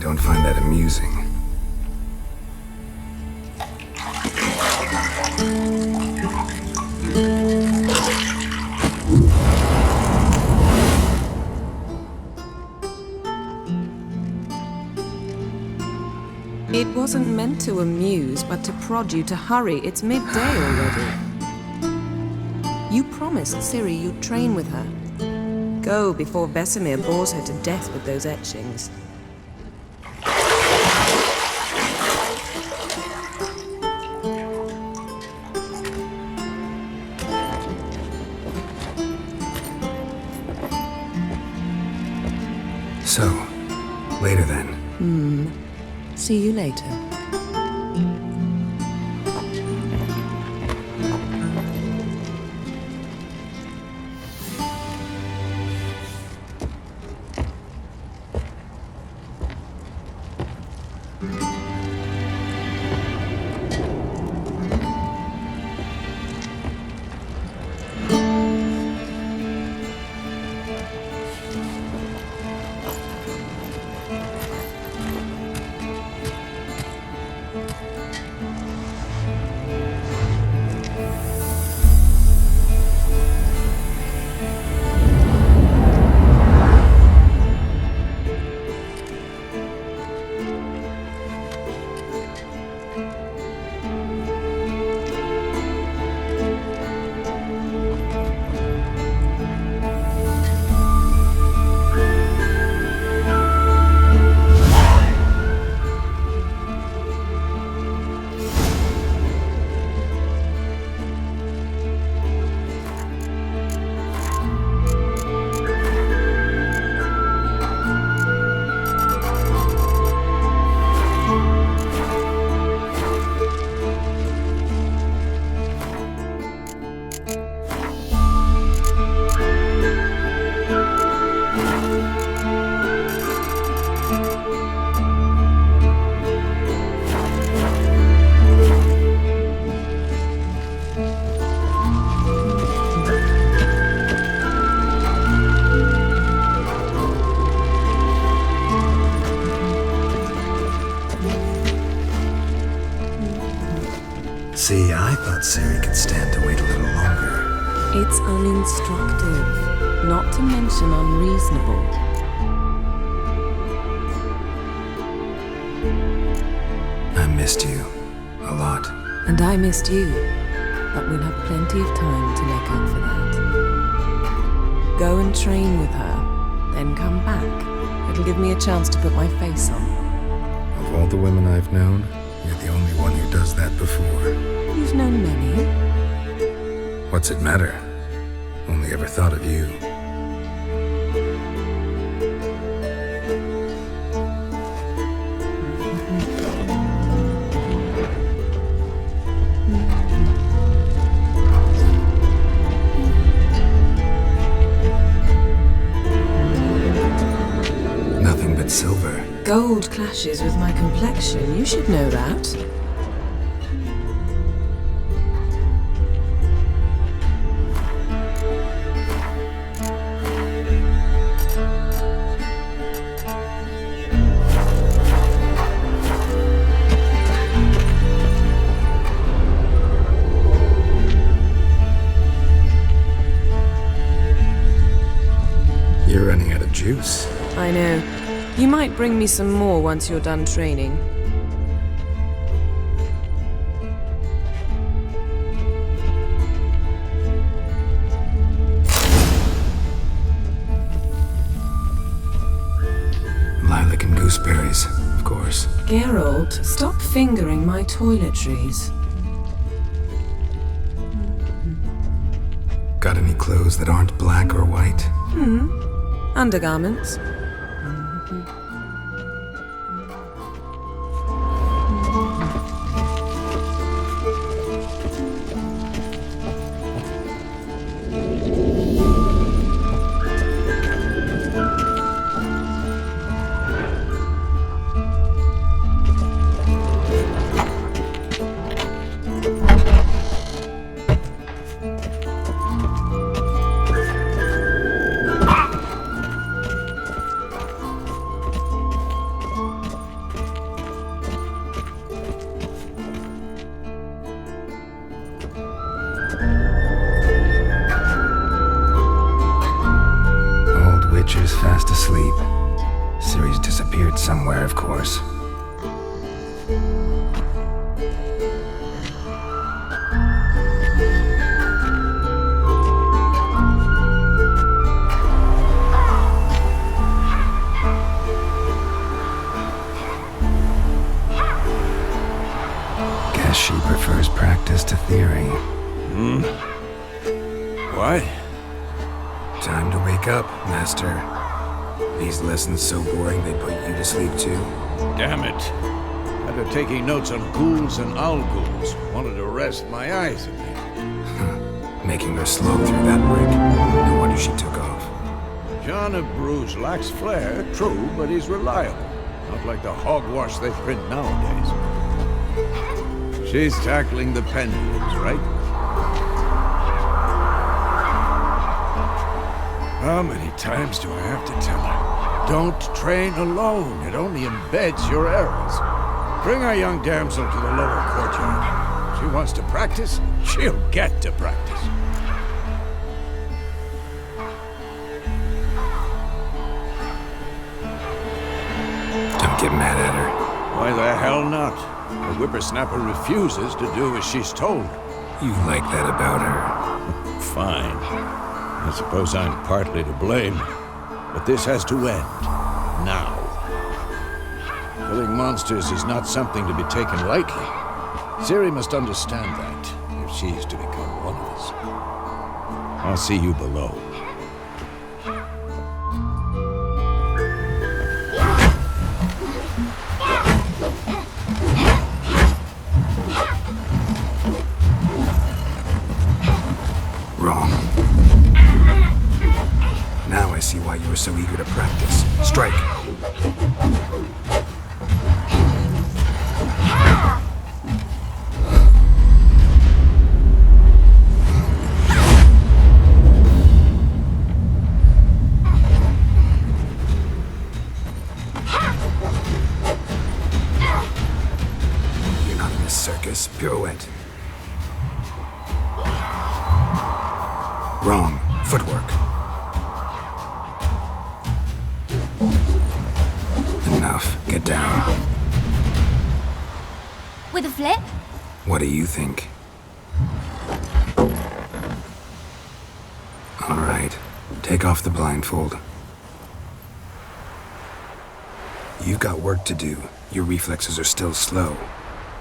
don't find that amusing. It wasn't meant to amuse, but to prod you to hurry. It's midday already. You promised Ciri you'd train with her. Go before Vesemir bores her to death with those etchings. So, later then. See you later. See, I thought Ciri could stand to wait a little longer. It's uninstructive, not to mention unreasonable. I missed you. A lot. And I missed you, but we'll have plenty of time to make up for that. Go and train with her, then come back. It'll give me a chance to put my face on. Of all the women I've known, you're the only one who does that before. You've known many. What's it matter? Only ever thought of you. Nothing but silver. Gold clashes with my complexion. You should know that. You're running out of juice. I know. You might bring me some more once you're done training. Lilac and gooseberries, of course. Geralt, stop fingering my toiletries. Got any clothes that aren't black or white? Undergarments. somewhere, of course. Guess she prefers practice to theory. What? Time to wake up, Master. These lessons so boring they put you to sleep too. Damn it. After taking notes on ghouls and owl-ghouls, wanted to rest my eyes a bit. Making her slog through that brick. No wonder she took off. John of Bruges lacks flair, true, but he's reliable. Not like the hogwash they print nowadays. She's tackling the pendulums, right? How many times do I have to tell her? Don't train alone. It only embeds your errors. Bring our young damsel to the lower courtyard. She wants to practice, she'll get to practice. Don't get mad at her. Why the hell not? The whippersnapper refuses to do as she's told. You like that about her. Fine. I suppose I'm partly to blame, but this has to end. Now. Killing monsters is not something to be taken lightly. Ciri must understand that, if she's to become one of us. I'll see you below. Wrong. Now I see why you were so eager to practice. Strike! You're not in this circus. Pirouette. Wrong. Footwork. Enough. Get down. With a flip? What do you think? All right. Take off the blindfold. You've got work to do. Your reflexes are still slow.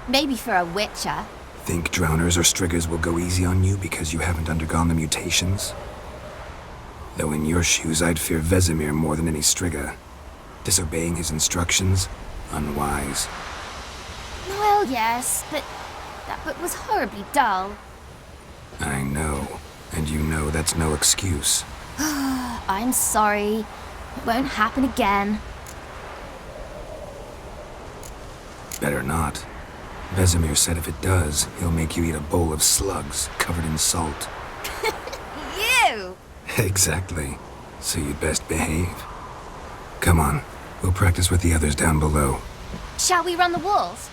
Maybe for a witcher. Think drowners or striggers will go easy on you because you haven't undergone the mutations? Though in your shoes, I'd fear Vesemir more than any strigger. Disobeying his instructions? Unwise. Well, yes, but that book was horribly dull. I know. And you know that's no excuse. I'm sorry. It won't happen again. Better not. Vesemir said if it does, he'll make you eat a bowl of slugs covered in salt. You! Exactly. So you'd best behave. Come on. We'll practice with the others down below. Shall we run the walls?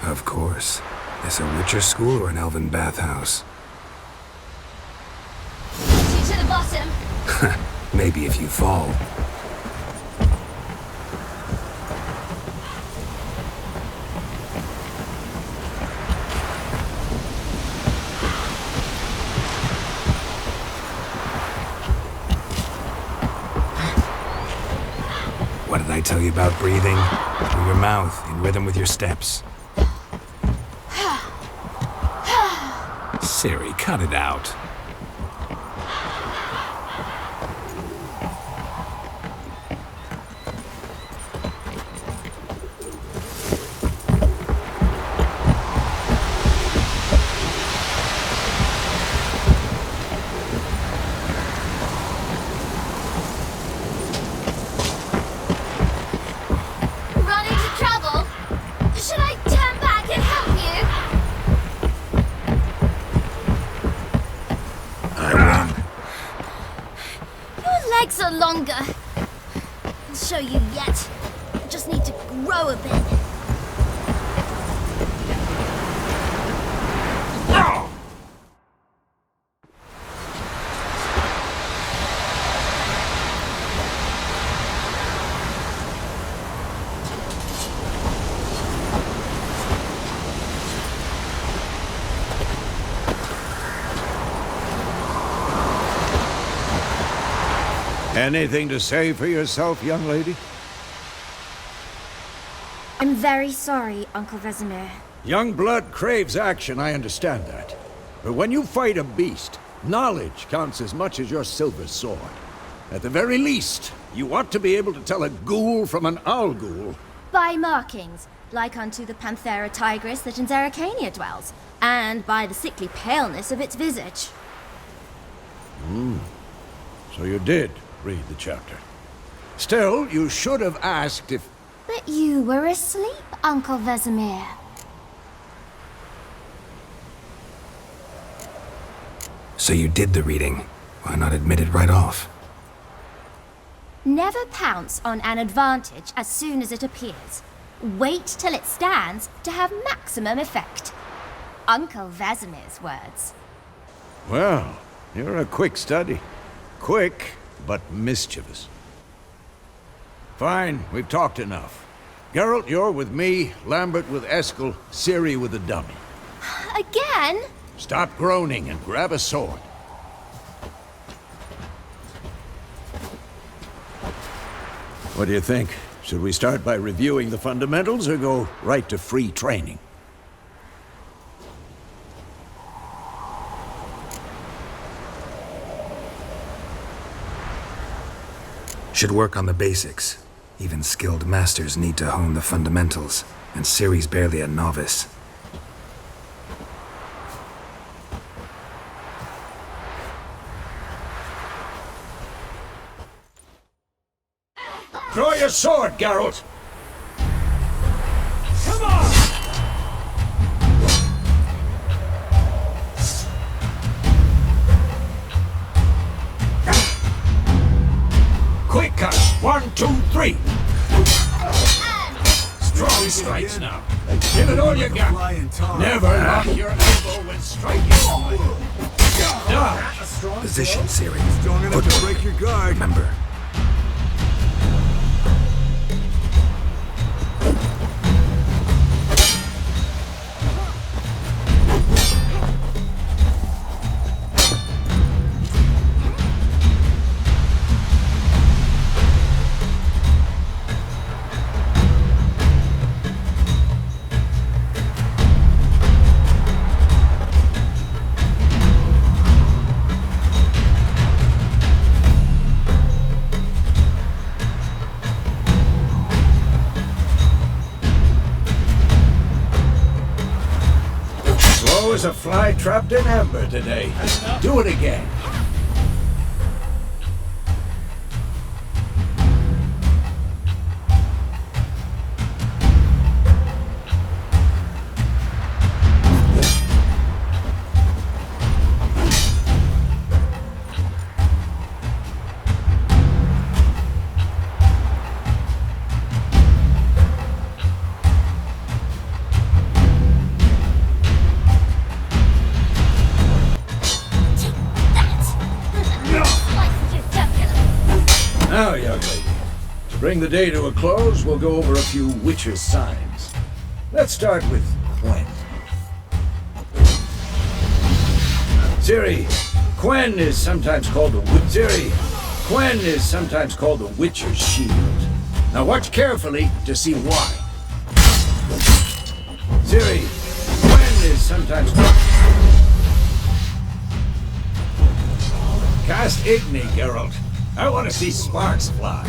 Of course. Is a Witcher school or an elven bathhouse? Two to the bottom. Maybe if you fall. What did I tell you about breathing? Through your mouth, in rhythm with your steps. Ciri, cut it out. Run into trouble? Should I turn back and help you? I win. Your legs are longer. I'll show you yet. I just need to grow a bit. Anything to say for yourself, young lady? I'm very sorry, Uncle Vesemir. Young blood craves action, I understand that. But when you fight a beast, knowledge counts as much as your silver sword. At the very least, you ought to be able to tell a ghoul from an owl ghoul. By markings, like unto the Panthera tigris that in Zerrikania dwells, and by the sickly paleness of its visage. So you did read the chapter. Still, you should have asked if... But you were asleep, Uncle Vesemir. So you did the reading. Why not admit it right off? Never pounce on an advantage as soon as it appears. Wait till it stands to have maximum effect. Uncle Vesemir's words. Well, you're a quick study. Quick, but mischievous. Fine, we've talked enough. Geralt, you're with me, Lambert with Eskel, Ciri with the dummy. Again? Stop groaning and grab a sword. What do you think? Should we start by reviewing the fundamentals or go right to free training? Should work on the basics. Even skilled masters need to hone the fundamentals, and Ciri's barely a novice. Draw your sword, Geralt! Come on! Quick cut! 1, 2, 3! Strong strikes now. Give it all you got. Never lock your elbow when striking. Dodge! Position, Ciri. Strong enough to break your guard. Remember. As a fly trapped in amber today. Do it again. Now, young lady, to bring the day to a close, we'll go over a few Witcher signs. Let's start with Quen. Ciri, Quen is sometimes called the Witcher's shield. Now watch carefully to see why. Ciri, Quen is sometimes called... Cast Igni, Geralt. I want to see sparks fly.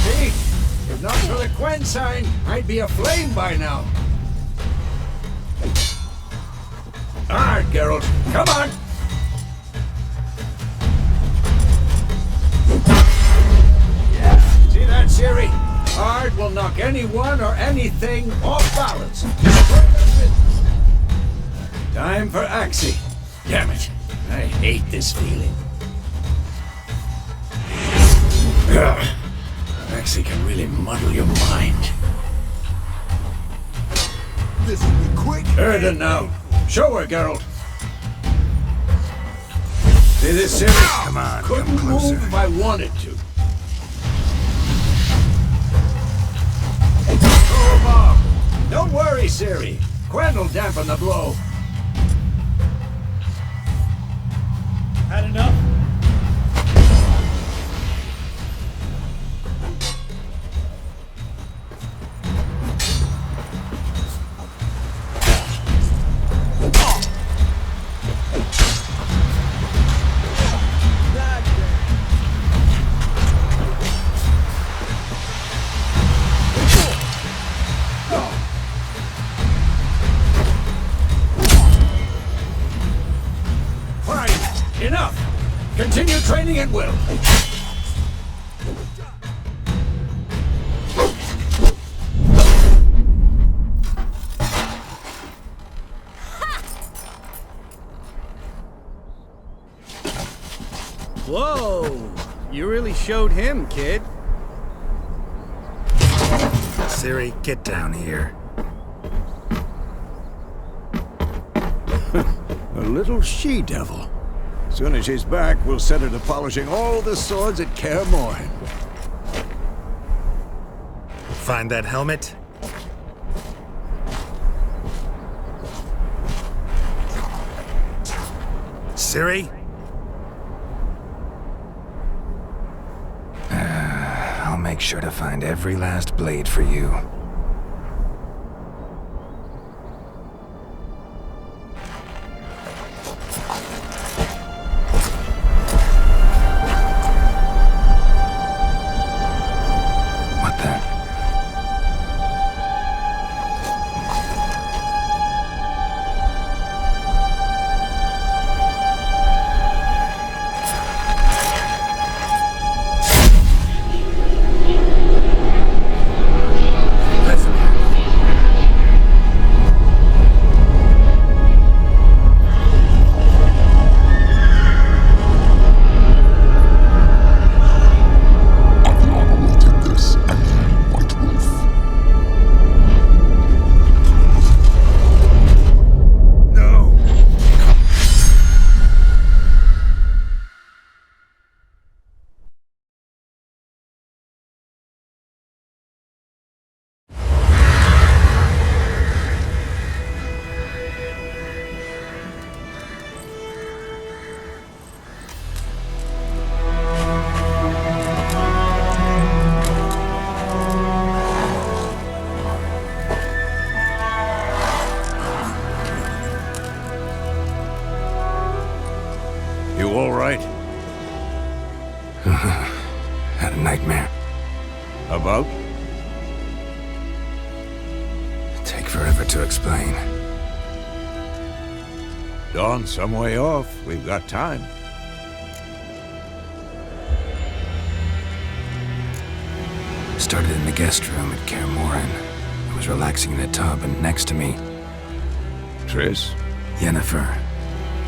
See? If not for the Quen sign, I'd be aflame by now. Alright, Geralt. Come on! Yeah. See that, Ciri? Hard will knock anyone or anything off balance. Time for Axii. Damn it. I hate this feeling. Ugh. Axii can really muddle your mind. This will be quick. Erden now. Show her, Geralt. See this, Ciri? Come on, Couldn't come closer. move if I wanted to. Oh, Bob. Don't worry, Ciri. Quen will dampen the blow. Had enough? Enough! Continue training at will. Whoa! You really showed him, kid. Ciri, get down here. A little she-devil. Soon as she's back, we'll set her to polishing all the swords at Kaer Morhen. Find that helmet? Ciri? I'll make sure to find every last blade for you. You all right? Had a nightmare. About? Take forever to explain. Dawn's some way off. We've got time. Started in the guest room at Kaer Morhen. I was relaxing in a tub, and next to me, Triss? Yennefer.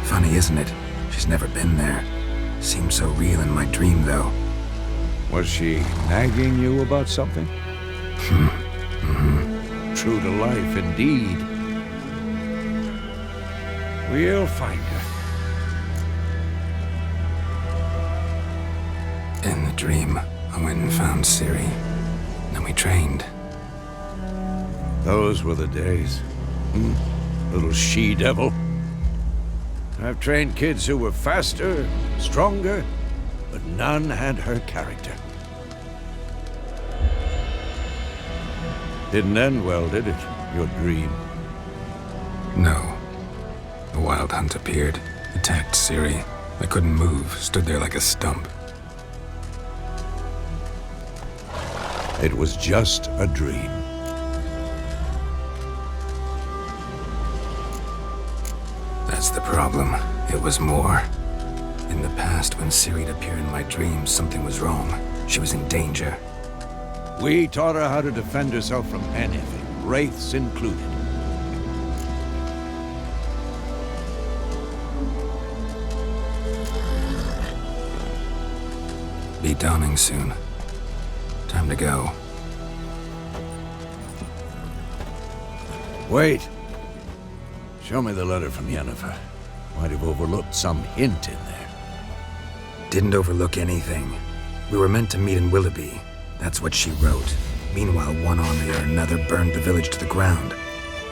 Funny, isn't it? She's never been there. Seemed so real in my dream, though. Was she nagging you about something? True to life, indeed. We'll find her. In the dream, I went and found Ciri. Then we trained. Those were the days. Little she-devil. I've trained kids who were faster, stronger, but none had her character. Didn't end well, did it? Your dream? No. The Wild Hunt appeared, attacked Ciri. I couldn't move, stood there like a stump. It was just a dream. That's the problem. It was more. In the past, when Ciri'd appear in my dreams, something was wrong. She was in danger. We taught her how to defend herself from anything, wraiths included. Be dawning soon. Time to go. Wait. Show me the letter from Yennefer. Might have overlooked some hint in there. Didn't overlook anything. We were meant to meet in Willoughby. That's what she wrote. Meanwhile, one army or another burned the village to the ground.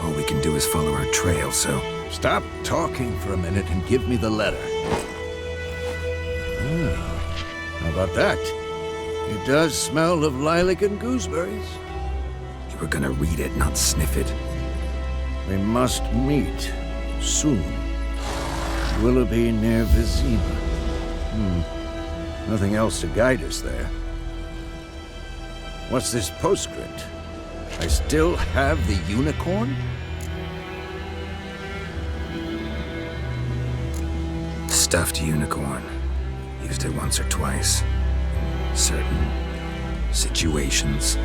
All we can do is follow her trail, so... Stop talking for a minute and give me the letter. How about that? It does smell of lilac and gooseberries. You were gonna read it, not sniff it. We must meet soon. Willoughby near Vizima. Nothing else to guide us there. What's this postscript? I still have the unicorn? Stuffed unicorn. Used it once or twice. In certain situations.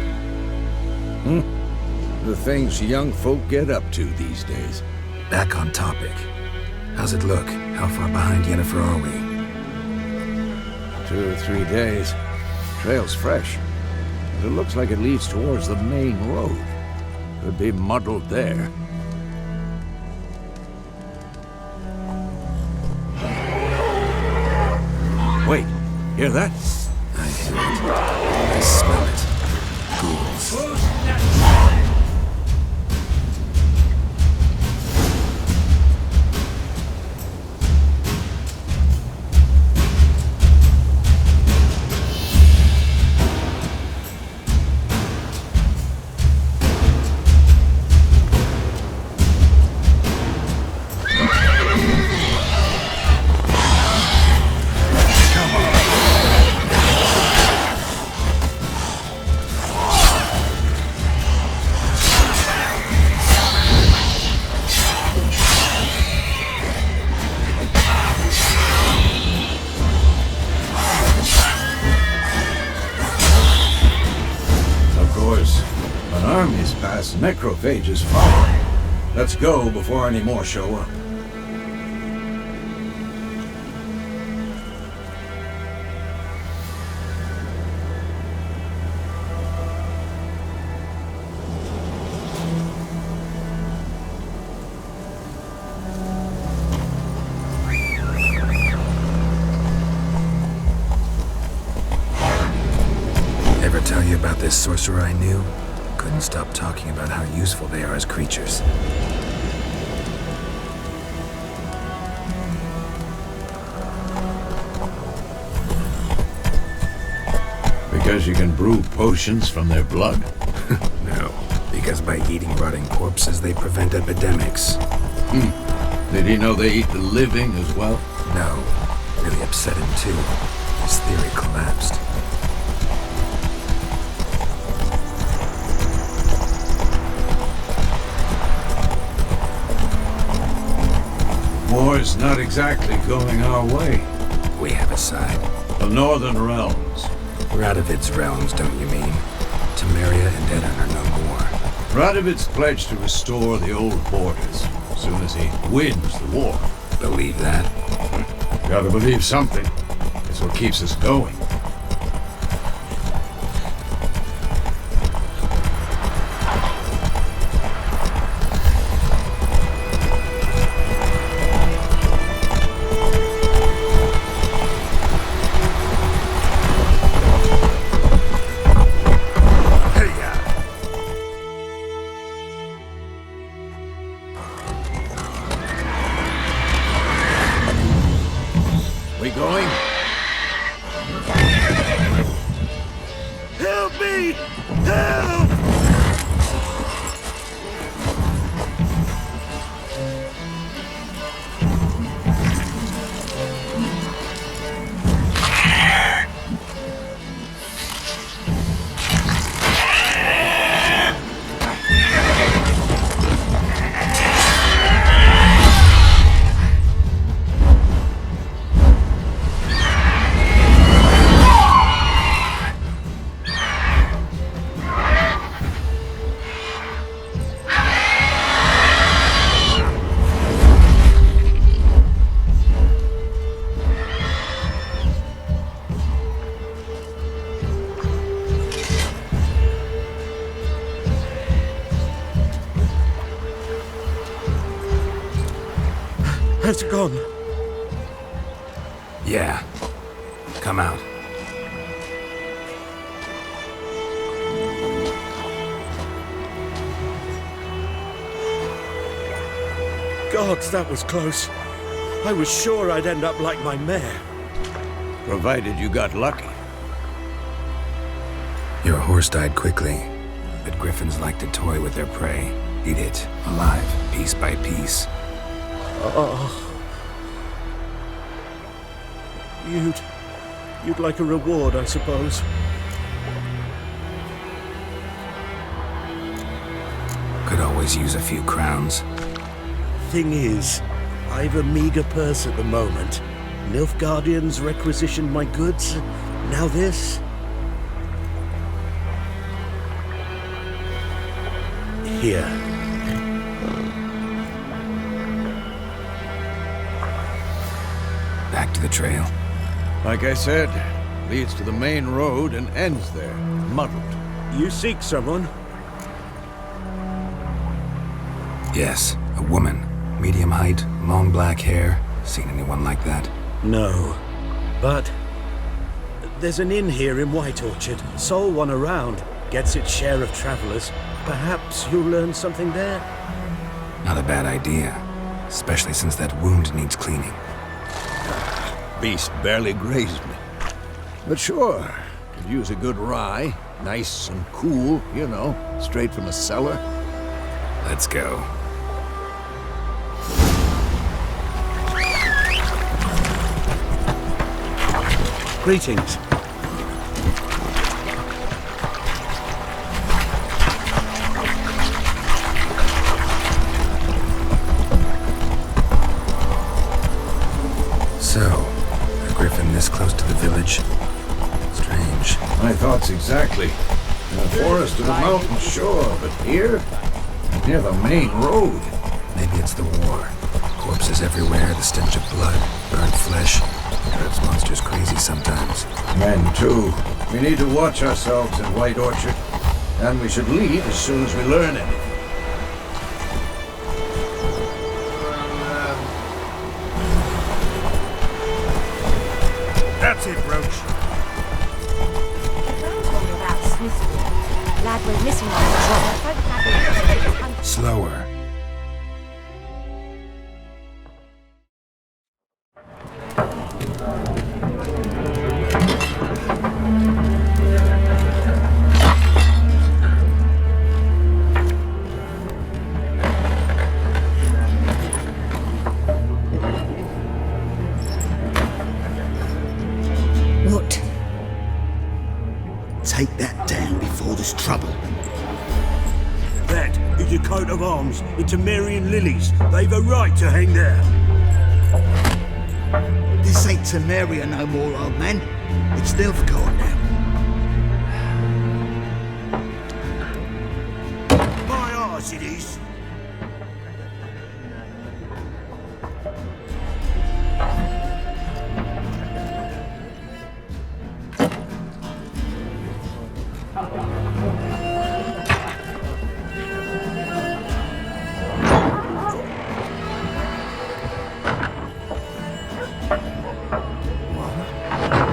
The things young folk get up to these days. Back on topic. How's it look? How far behind Yennefer are we? 2 or 3 days. Trail's fresh. But it looks like it leads towards the main road. Could be muddled there. Wait, hear that? I hear it. I smell it. Ghouls. Necrophages follow. Let's go before any more show up. Ever tell you about this sorcerer I knew? Couldn't stop talking about how useful they are as creatures. Because you can brew potions from their blood? No, because by eating rotting corpses, they prevent epidemics. Did he know they eat the living as well? No, really upset him too. His theory collapsed. War's not exactly going our way. We have a side. The Northern Realms. Radovid's realms, don't you mean? Temeria and Edan are no more. Radovid's pledged to restore the old borders as soon as he wins the war. Believe that? Gotta believe something. It's what keeps us going. We going? Help me! Help! It's gone. Yeah. Come out. Gods, that was close. I was sure I'd end up like my mare. Provided you got lucky. Your horse died quickly, but griffins like to toy with their prey. Eat it, alive, piece by piece. You'd like a reward, I suppose. Could always use a few crowns. Thing is, I've a meager purse at the moment. Nilfgaardians requisitioned my goods. Now this. Here. Back to the trail. Like I said, leads to the main road and ends there, muddled. You seek someone? Yes, a woman. Medium height, long black hair. Seen anyone like that? No. But there's an inn here in White Orchard. Sole one around. Gets its share of travelers. Perhaps you'll learn something there? Not a bad idea. Especially since that wound needs cleaning. Beast barely grazed me. But sure, could use a good rye. Nice and cool, you know, straight from a cellar. Let's go. Greetings. So, a griffin this close to the village? Strange. My thoughts exactly. In the forest or the mountain, sure, but here? Near the main road. Maybe it's the war. Corpses everywhere, the stench of blood, burnt flesh. Drives monsters crazy sometimes. Men, too. We need to watch ourselves in White Orchard. And we should leave as soon as we learn anything. That's it, Roach. Lad, we're missing one. Slower. What? Take that down before there's trouble. That is a coat of arms. It's a Marian Lilies. They've a right to hang there. This ain't Temeria no more, old man. It's Nilfgaard now. My arse it is.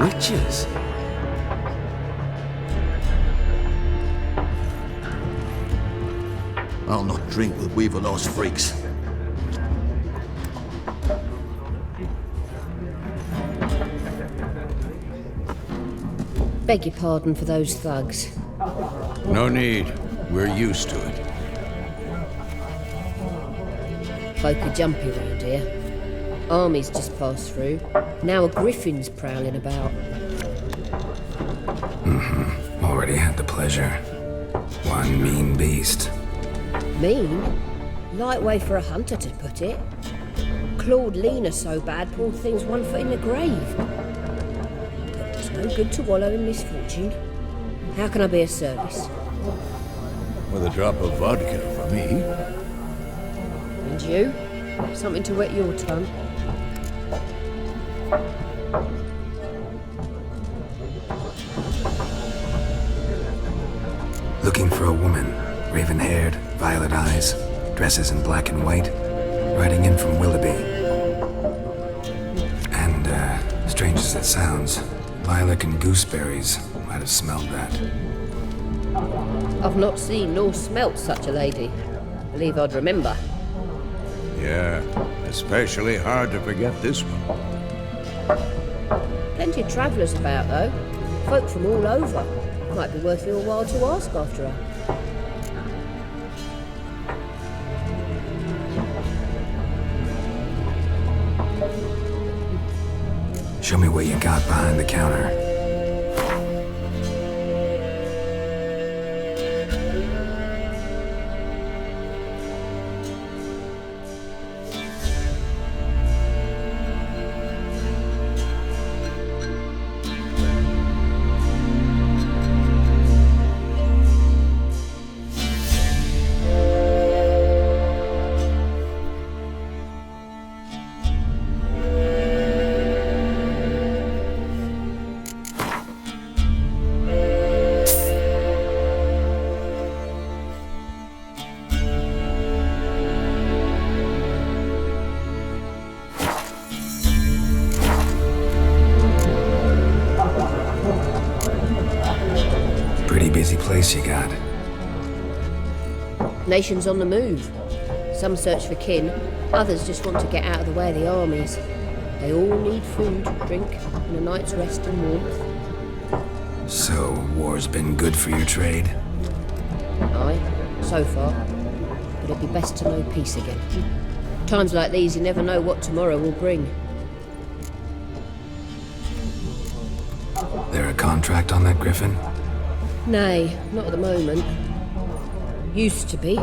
Witches. I'll not drink with Weaverlost freaks. Beg your pardon for those thugs. No need. We're used to it. Folk are jumpy round here. Armies just passed through. Now a griffin's prowling about. Already had the pleasure. One mean beast. Mean? Light way for a hunter to put it. Clawed Lena so bad, poor thing's 1 foot in the grave. But it's no good to wallow in misfortune. How can I be of service? With a drop of vodka for me. And you? Something to wet your tongue? Looking for a woman. Raven-haired, violet eyes, dresses in black and white. Riding in from Willoughby. And, strange as it sounds, lilac and gooseberries might have smelled that. I've not seen nor smelt such a lady. Believe I'd remember. Yeah, especially hard to forget this one. Plenty of travellers about, though. Folk from all over. Might be worth your while to ask after her. Show me what you got behind the counter. Pretty busy place you got. Nations on the move. Some search for kin, others just want to get out of the way of the armies. They all need food, drink, and a night's rest and warmth. So, war's been good for your trade? Aye, so far. But it'd be best to know peace again. Times like these, you never know what tomorrow will bring. There a contract on that Griffin? Nay, not at the moment. Used to be.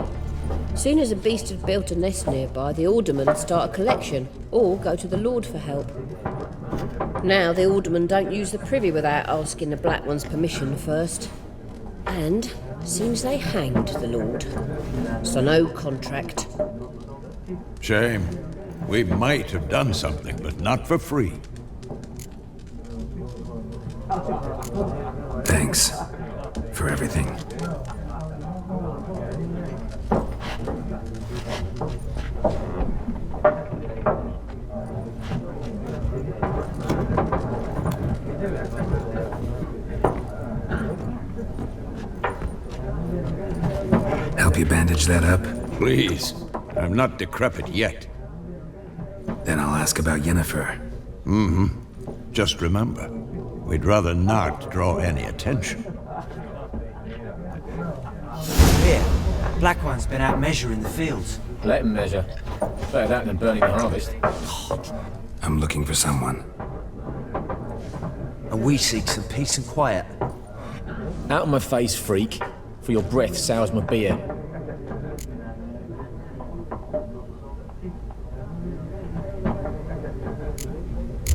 Soon as a beast had built a nest nearby, the aldermen would start a collection, or go to the Lord for help. Now the aldermen don't use the privy without asking the Black One's permission first. And seems they hanged the Lord. So no contract. Shame. We might have done something, but not for free. Thanks for everything. Help you bandage that up? Please. I'm not decrepit yet. Then I'll ask about Yennefer. Just remember, we'd rather not draw any attention. Here, Black One's been out measuring the fields. Let him measure. Better that than burning the harvest. I'm looking for someone. And we seek some peace and quiet. Out of my face, freak. For your breath sours my beer.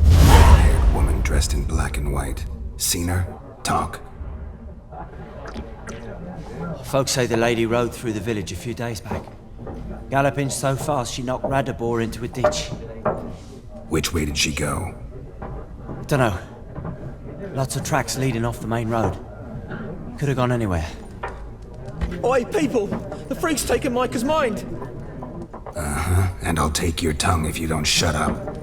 Red-haired woman dressed in black and white. Seen her? Talk. Folks say the lady rode through the village a few days back. Galloping so fast she knocked Radabor into a ditch. Which way did she go? Dunno. Lots of tracks leading off the main road. Could have gone anywhere. Oi, people! The freak's taken Micah's mind! Uh-huh. And I'll take your tongue if you don't shut up.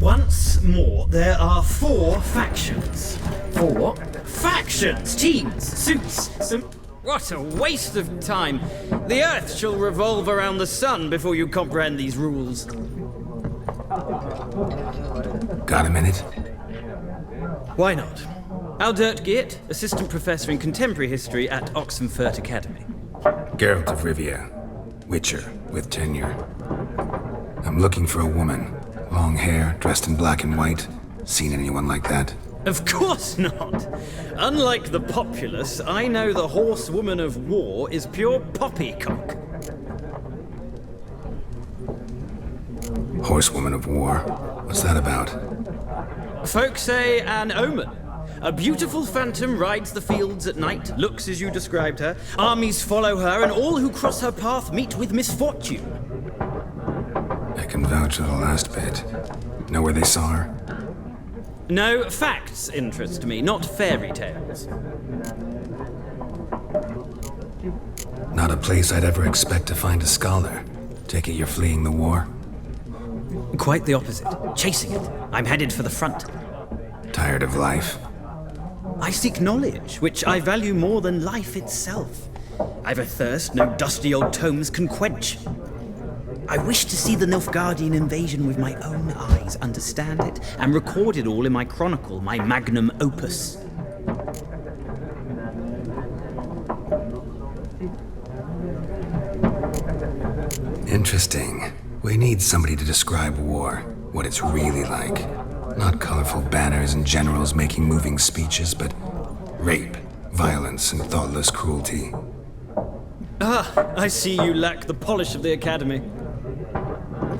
Once more, there are 4 factions. 4 what? Factions! Teams! Suits! Some... What a waste of time. The Earth shall revolve around the sun before you comprehend these rules. Got a minute? Why not? Aldert Geert, Assistant Professor in Contemporary History at Oxenfurt Academy. Geralt of Rivia. Witcher, with tenure. I'm looking for a woman. Long hair, dressed in black and white. Seen anyone like that? Of course not! Unlike the populace, I know the horsewoman of war is pure poppycock. Horsewoman of war? What's that about? Folk say an omen. A beautiful phantom rides the fields at night, looks as you described her. Armies follow her, and all who cross her path meet with misfortune. I can vouch for the last bit. Know where they saw her? No, facts interest me, not fairy tales. Not a place I'd ever expect to find a scholar. Take it you're fleeing the war? Quite the opposite. Chasing it. I'm headed for the front. Tired of life? I seek knowledge, which I value more than life itself. I've a thirst no dusty old tomes can quench. I wish to see the Nilfgaardian invasion with my own eyes, understand it, and record it all in my chronicle, my magnum opus. Interesting. We need somebody to describe war, what it's really like. Not colorful banners and generals making moving speeches, but rape, violence, and thoughtless cruelty. Ah, I see you lack the polish of the Academy.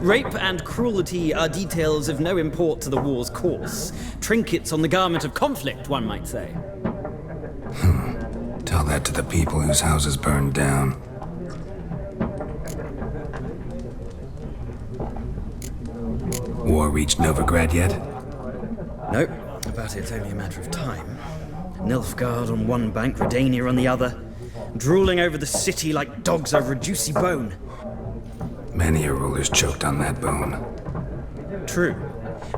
Rape and cruelty are details of no import to the war's course. Trinkets on the garment of conflict, one might say. Tell that to the people whose houses burned down. War reached Novigrad yet? Nope, but it's only a matter of time. Nilfgaard on one bank, Redania on the other, drooling over the city like dogs over a juicy bone. Many a ruler's choked on that bone. True.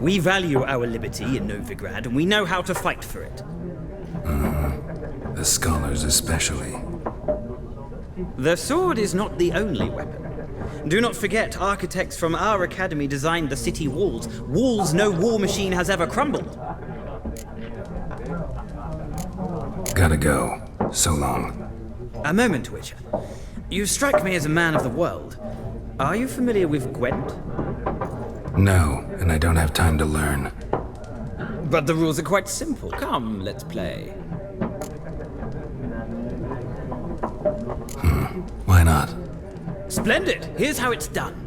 We value our liberty in Novigrad, and we know how to fight for it. The scholars especially. The sword is not the only weapon. Do not forget, architects from our academy designed the city walls. Walls no war machine has ever crumbled. Gotta go. So long. A moment, Witcher. You strike me as a man of the world. Are you familiar with Gwent? No, and I don't have time to learn. But the rules are quite simple. Come, let's play. Why not? Splendid! Here's how it's done.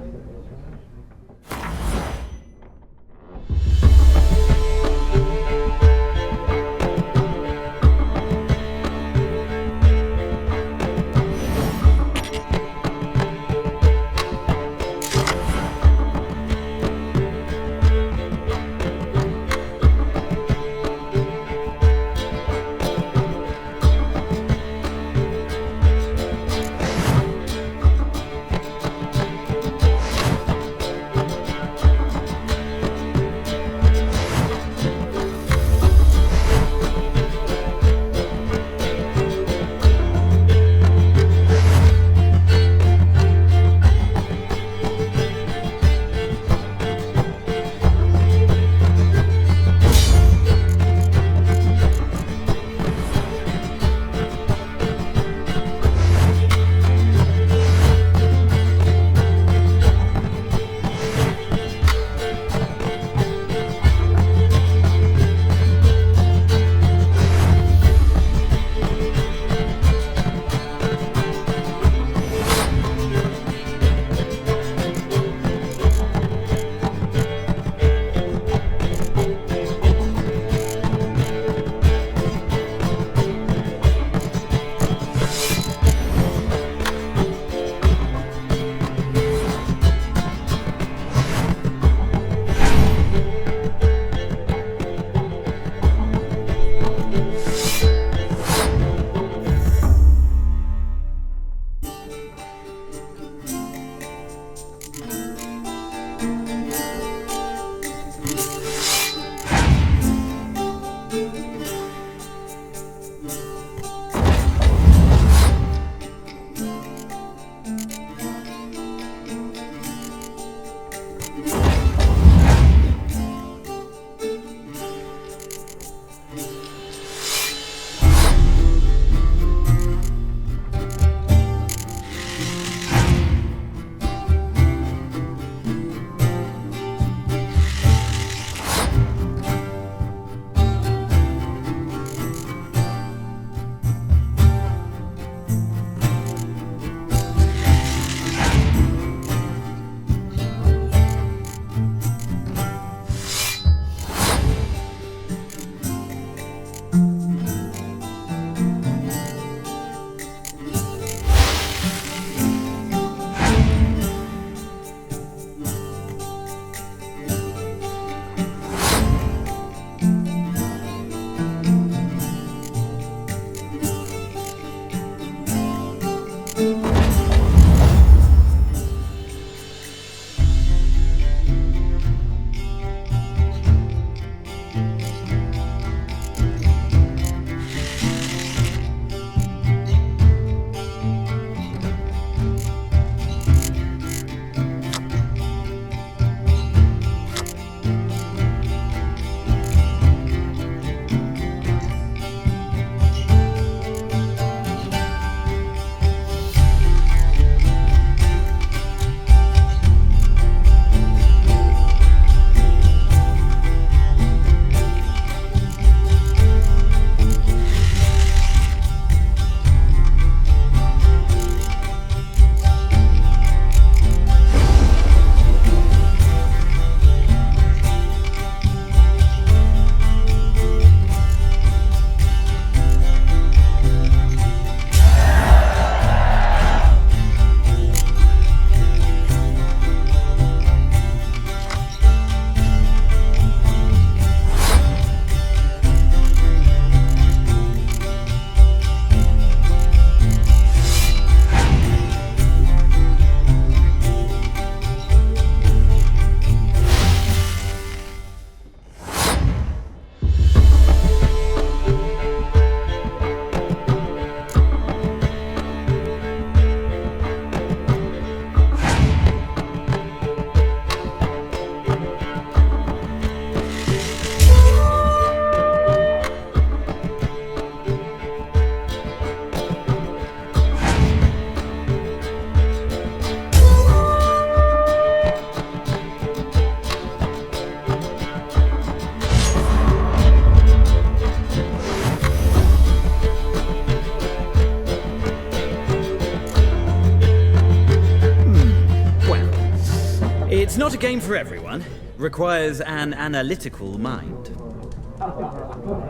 not a game for everyone. Requires an analytical mind.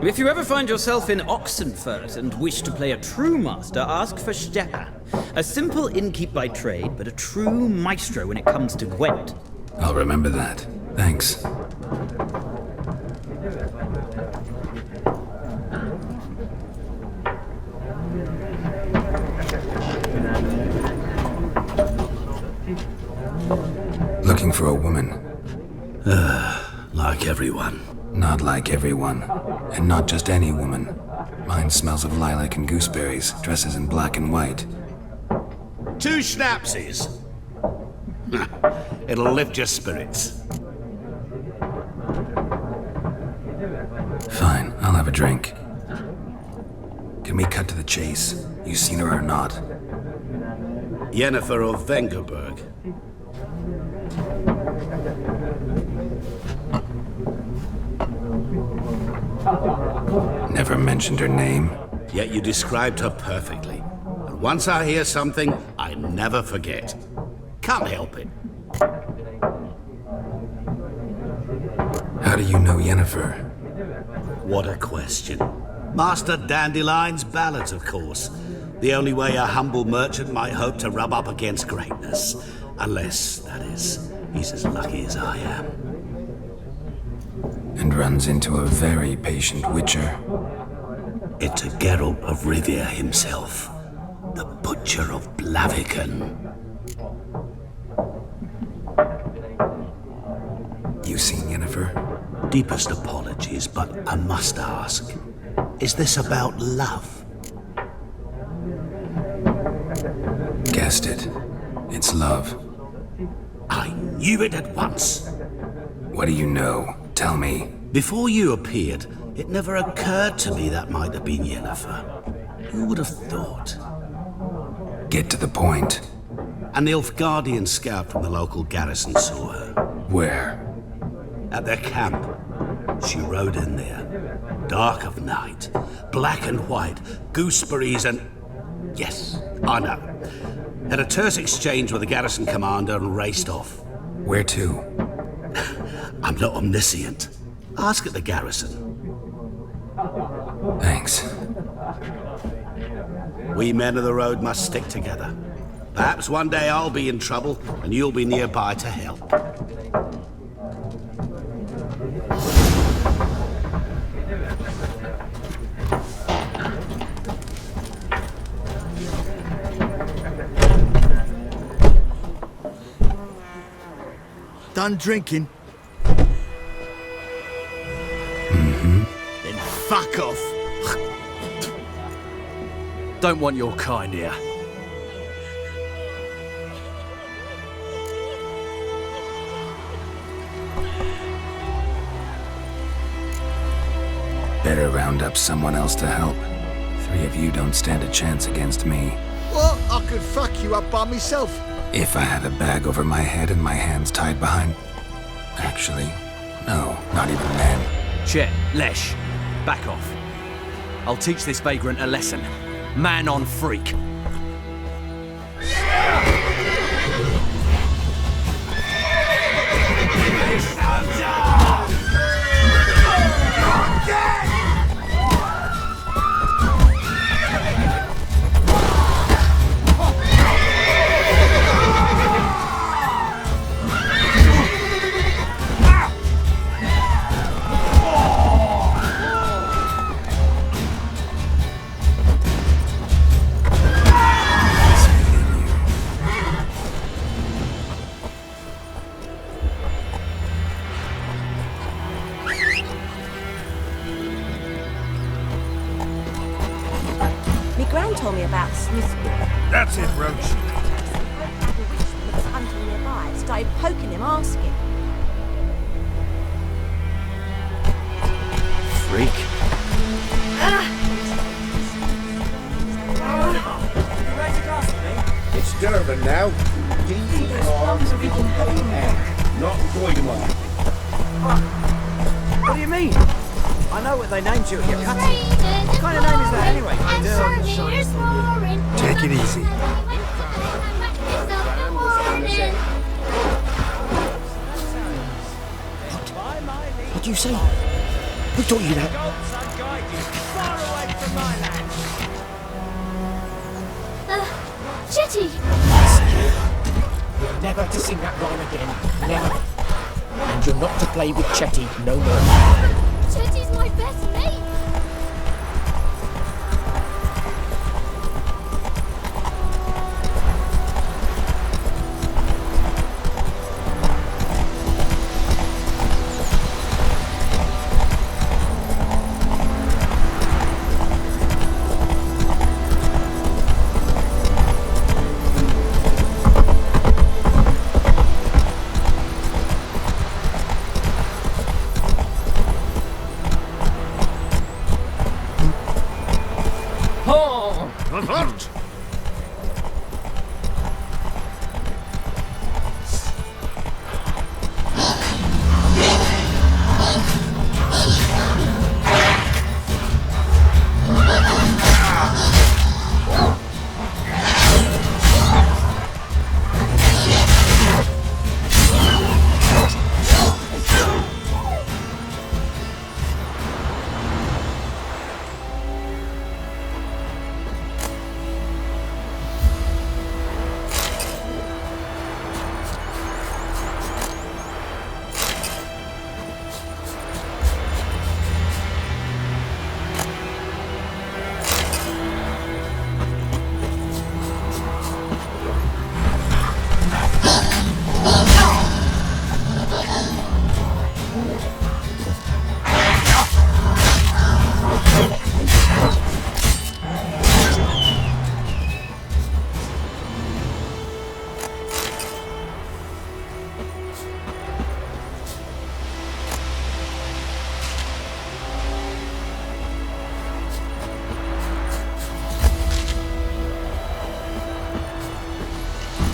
If you ever find yourself in Oxenfurt and wish to play a true master, ask for Stepan. A simple innkeep by trade, but a true maestro when it comes to Gwent. I'll remember that. Thanks. Looking for a woman. Like everyone. Not like everyone. And not just any woman. Mine smells of lilac and gooseberries, dresses in black and white. 2 schnapsies. It'll lift your spirits. Fine, I'll have a drink. Can we cut to the chase? You seen her or not? Yennefer of Vengerberg. Never mentioned her name. Yet you described her perfectly. And once I hear something, I never forget. Can't help it. How do you know Yennefer? What a question. Master Dandelion's ballads, of course. The only way a humble merchant might hope to rub up against greatness. Unless, that is, he's as lucky as I am. And runs into a very patient witcher. It's a Geralt of Rivia himself. The Butcher of Blaviken. You seen Yennefer? Deepest apologies, but I must ask. Is this about love? Guessed it. It's love. I knew it at once. What do you know? Tell me. Before you appeared, it never occurred to me that might have been Yennefer. Who would have thought? Get to the point. An Nilfgaardian scout from the local garrison saw her. Where? At their camp. She rode in there. Dark of night. Black and white. Gooseberries and... Yes, I know. Had a terse exchange with the garrison commander and raced off. Where to? I'm not omniscient. Ask at the garrison. Thanks. We men of the road must stick together. Perhaps one day I'll be in trouble and you'll be nearby to help. Done drinking? Then fuck off. Don't want your kind here. Better round up someone else to help. 3 of you don't stand a chance against me. Well, I could fuck you up by myself. If I had a bag over my head and my hands tied behind... Actually, no, not even then. Chet, Lesh, back off. I'll teach this vagrant a lesson. Man on freak. Gran told me about Smithsburg. That's it, Roach. The witchman was hunting nearby. Started poking him, asking. Freak. It's Durban now. D-E-R-B-A-N. Not Goidemar. What do you mean? I know what they named you at your cutting. What kind of name is that anyway? Take it easy. Did you say? Who taught you that? Chetty! You're never to sing that rhyme again. Never. And you're not to play with Chetty no more. Chetty's my best mate!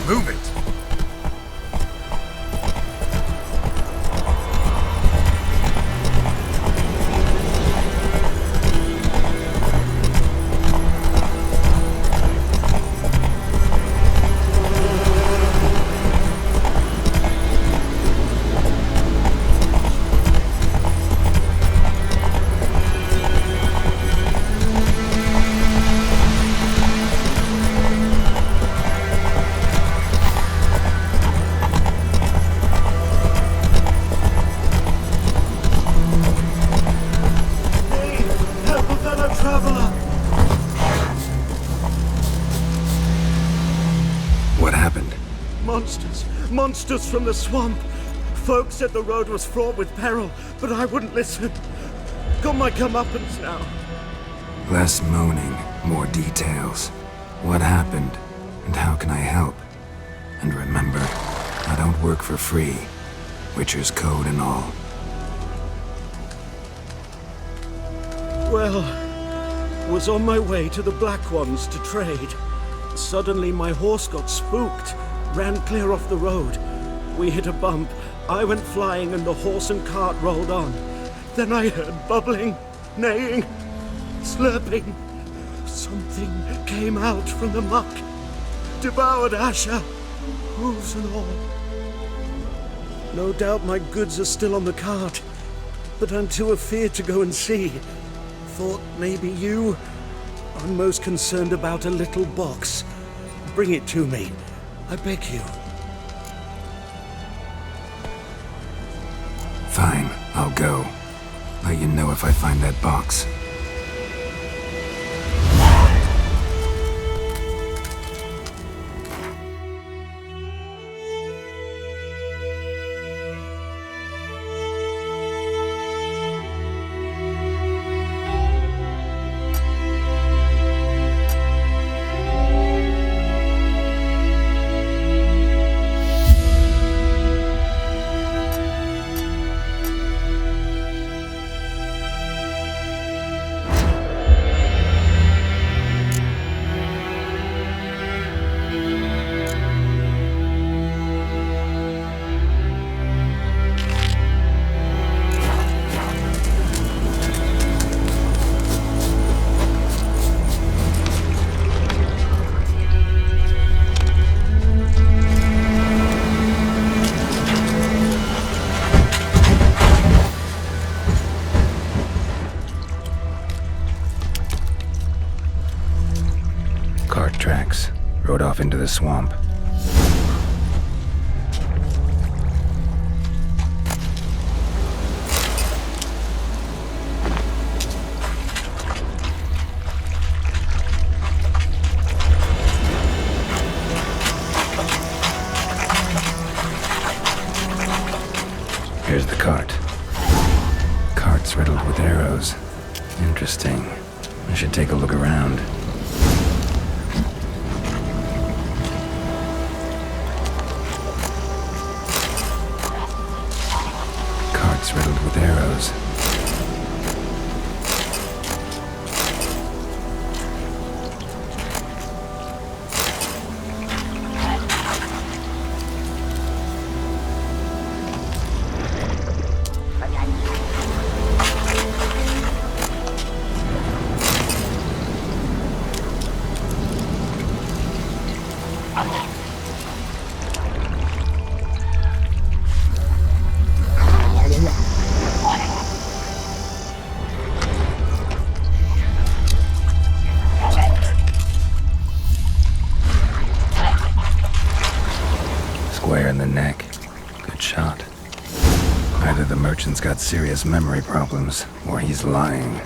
Move it! Monsters from the swamp. Folks said the road was fraught with peril, but I wouldn't listen. Got my comeuppance now. Less moaning, more details. What happened, and how can I help? And remember, I don't work for free. Witcher's code and all. Well, was on my way to the Black Ones to trade. Suddenly my horse got spooked. Ran clear off the road. We hit a bump. I went flying and the horse and cart rolled on. Then I heard bubbling, neighing, slurping. Something came out from the muck. Devoured Asher, hooves and all. No doubt my goods are still on the cart, but I'm too afeard to go and see. Thought maybe you. I'm most concerned about a little box. Bring it to me. I beg you. Fine, I'll go. Let you know if I find that box. tracks. Rode off into the swamp. Here's the cart. Cart's riddled with arrows. Interesting. I should take a look around. Cart's riddled with arrows. Square in the neck. Good shot. Either the merchant's got serious memory problems, or he's lying.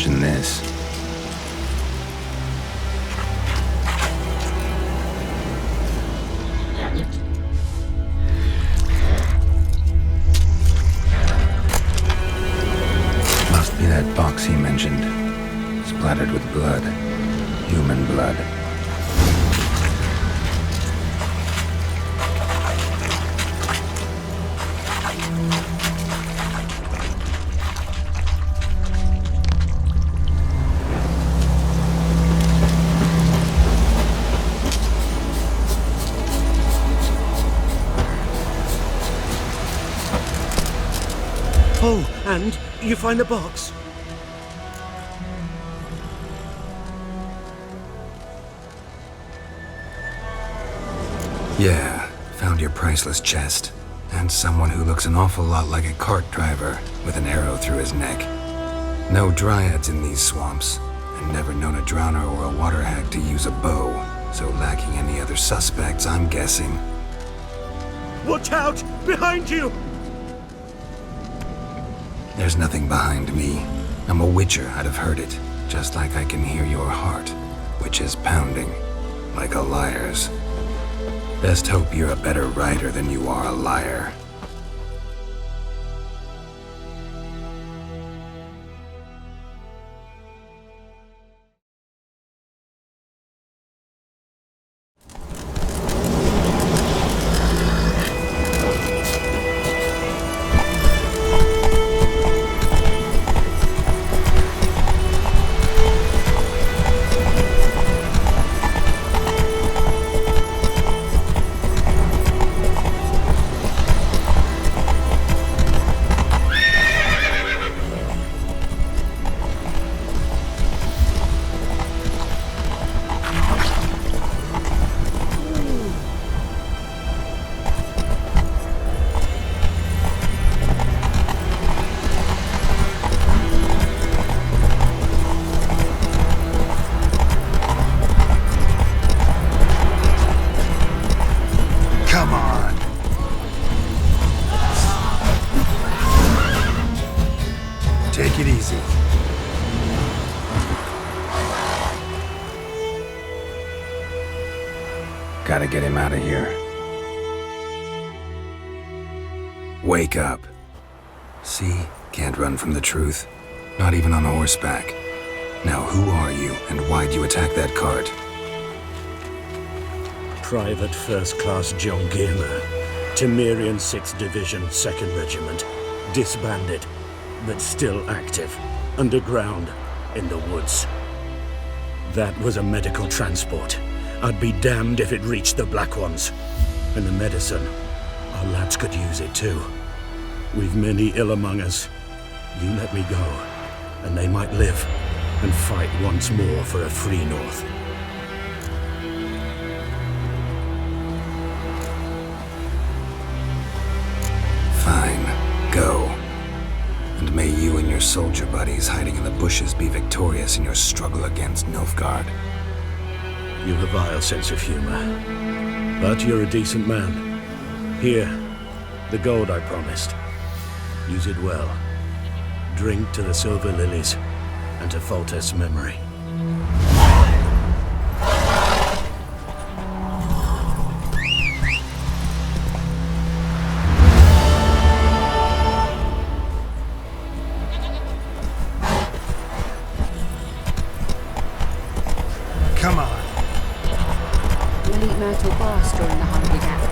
This. Must be that box he mentioned. Splattered with blood. Human blood. Oh, and you find the box? Yeah, found your priceless chest. And someone who looks an awful lot like a cart driver with an arrow through his neck. No dryads in these swamps, and never known a drowner or a water hag to use a bow, so lacking any other suspects, I'm guessing. Watch out! Behind you! There's nothing behind me. I'm a witcher, I'd have heard it, just like I can hear your heart, which is pounding, like a liar's. Best hope you're a better writer than you are a liar. Take it easy. Gotta get him out of here. Wake up. See? Can't run from the truth. Not even on horseback. Now who are you, and why'd you attack that cart? Private First Class John Gilmer, Temerian 6th Division, 2nd Regiment. Disbanded, but still active. Underground, in the woods. That was a medical transport. I'd be damned if it reached the Black Ones. And the medicine, our lads could use it too. We've many ill among us. You let me go, and they might live and fight once more for a free North. Fine. Go. And may you and your soldier buddies hiding in the bushes be victorious in your struggle against Nilfgaard. You've a vile sense of humor. But you're a decent man. Here, the gold I promised. Use it well. Drink to the Silver Lilies and to Foltest's memory. Come on. We'll eat Myrtle Bass during the Hungry Gap.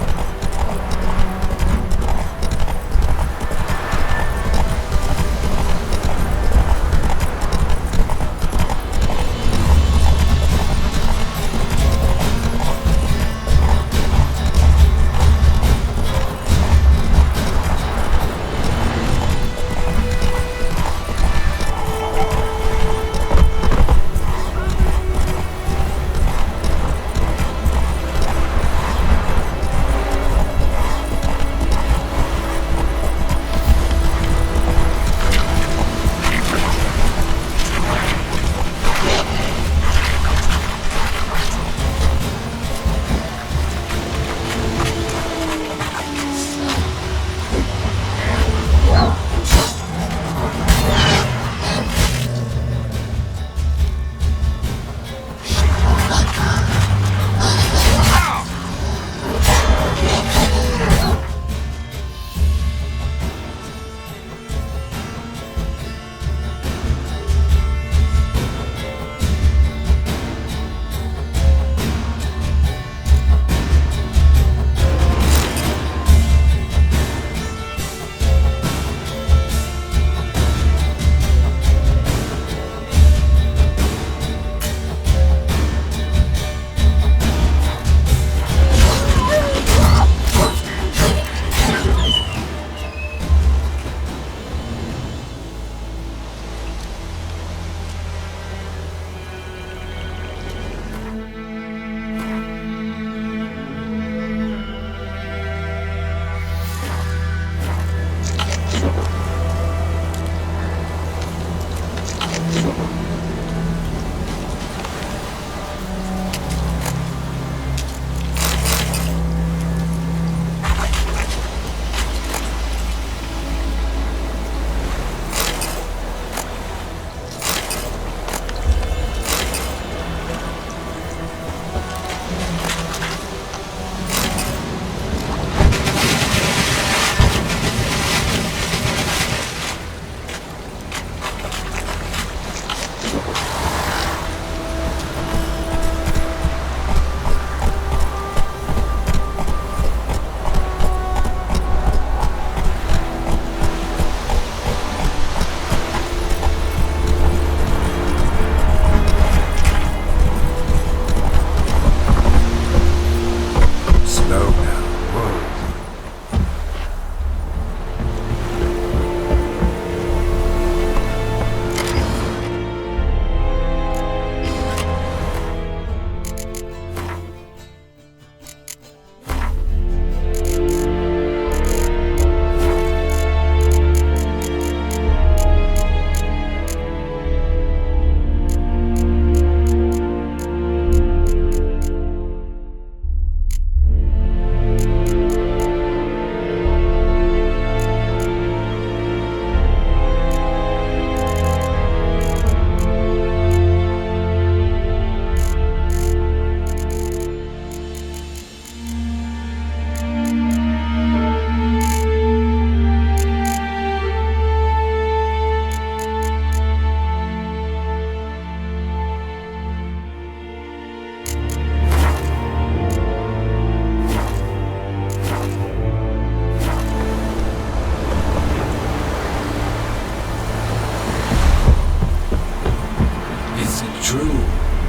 true.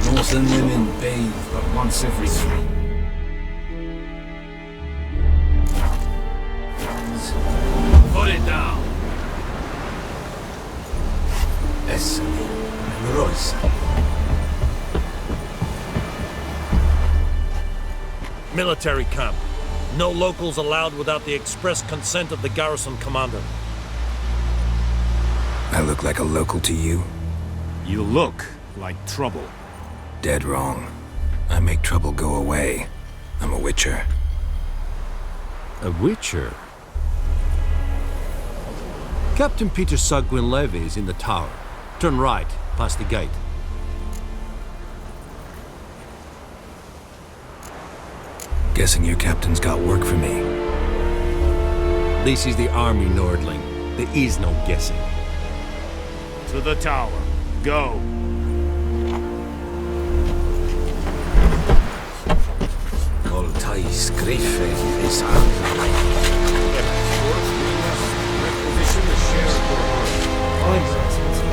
Northern women bathe but once every 3. Put it down. Essere numerosa. Military camp. No locals allowed without the express consent of the garrison commander. I look like a local to you? You look like trouble. Dead wrong. I make trouble go away. I'm a witcher. A witcher? Captain Peter Sagwin Levy is in the tower. Turn right, past the gate. Guessing your captain's got work for me. This is the army, Nordling. There is no guessing. To the tower. Go. Voltai scrife is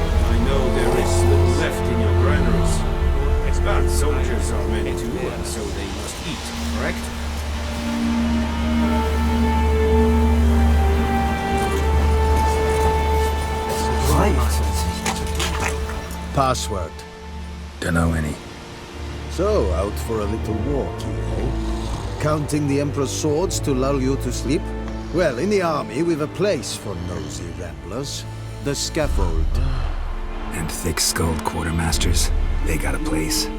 I know there is little left in your granaries. It's bad soldiers are meant to, and so they must eat, correct? Password. Dunno any. So, out for a little walk, eh? Counting the Emperor's swords to lull you to sleep? Well, in the army, we've a place for nosy ramblers. The scaffold. And thick-skulled quartermasters. They got a place.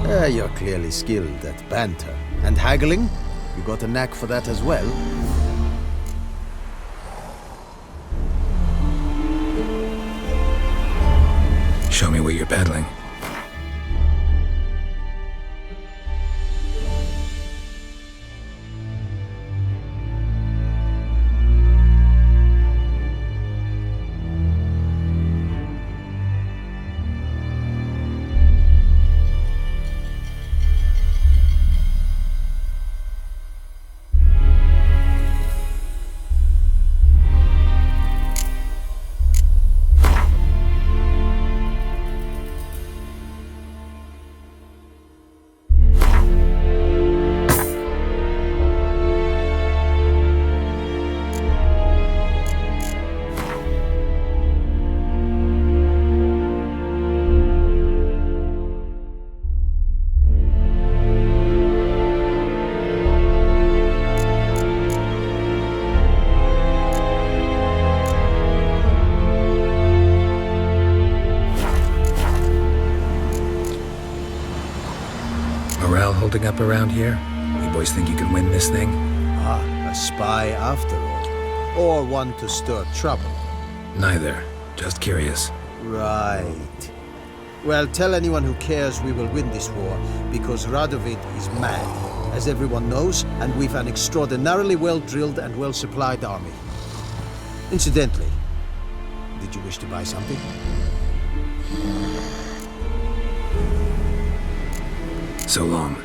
You're clearly skilled at banter. And haggling? You got a knack for that as well? Show me what you're peddling. Morale holding up around here? You boys think you can win this thing? Ah, a spy after all. Or one to stir trouble. Neither. Just curious. Right. Well, tell anyone who cares we will win this war, because Radovid is mad, as everyone knows, and we've an extraordinarily well-drilled and well-supplied army. Incidentally, did you wish to buy something? So long.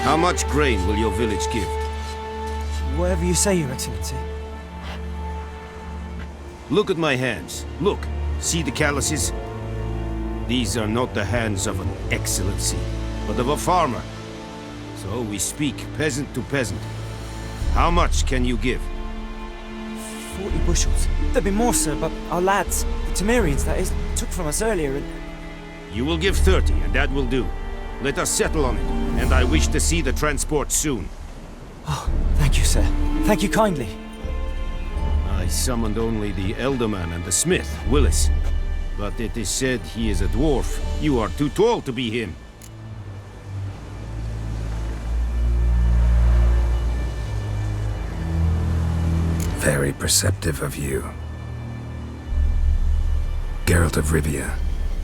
How much grain will your village give? Whatever you say, Your Excellency. Look at my hands. Look. See the calluses? These are not the hands of an excellency, but of a farmer. So we speak peasant to peasant. How much can you give? 40 bushels. There'd be more, sir, but our lads, the Temerians, that is, took from us earlier and... You will give 30, and that will do. Let us settle on it, and I wish to see the transport soon. Oh, thank you, sir. Thank you kindly. I summoned only the Elderman and the smith, Willis. But it is said he is a dwarf. You are too tall to be him. Very perceptive of you. Geralt of Rivia,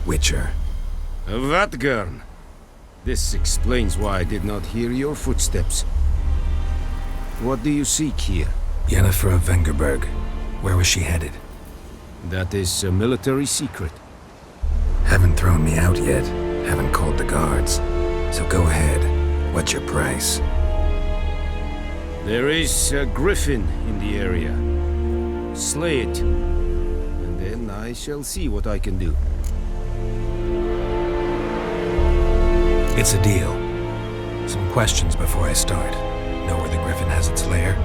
Witcher. Vatgern. This explains why I did not hear your footsteps. What do you seek here? Yennefer of Vengerberg. Where was she headed? That is a military secret. Haven't thrown me out yet. Haven't called the guards. So go ahead. What's your price? There is a griffin in the area. Slay it. And then I shall see what I can do. It's a deal. Some questions before I start. Know where the griffin has its lair?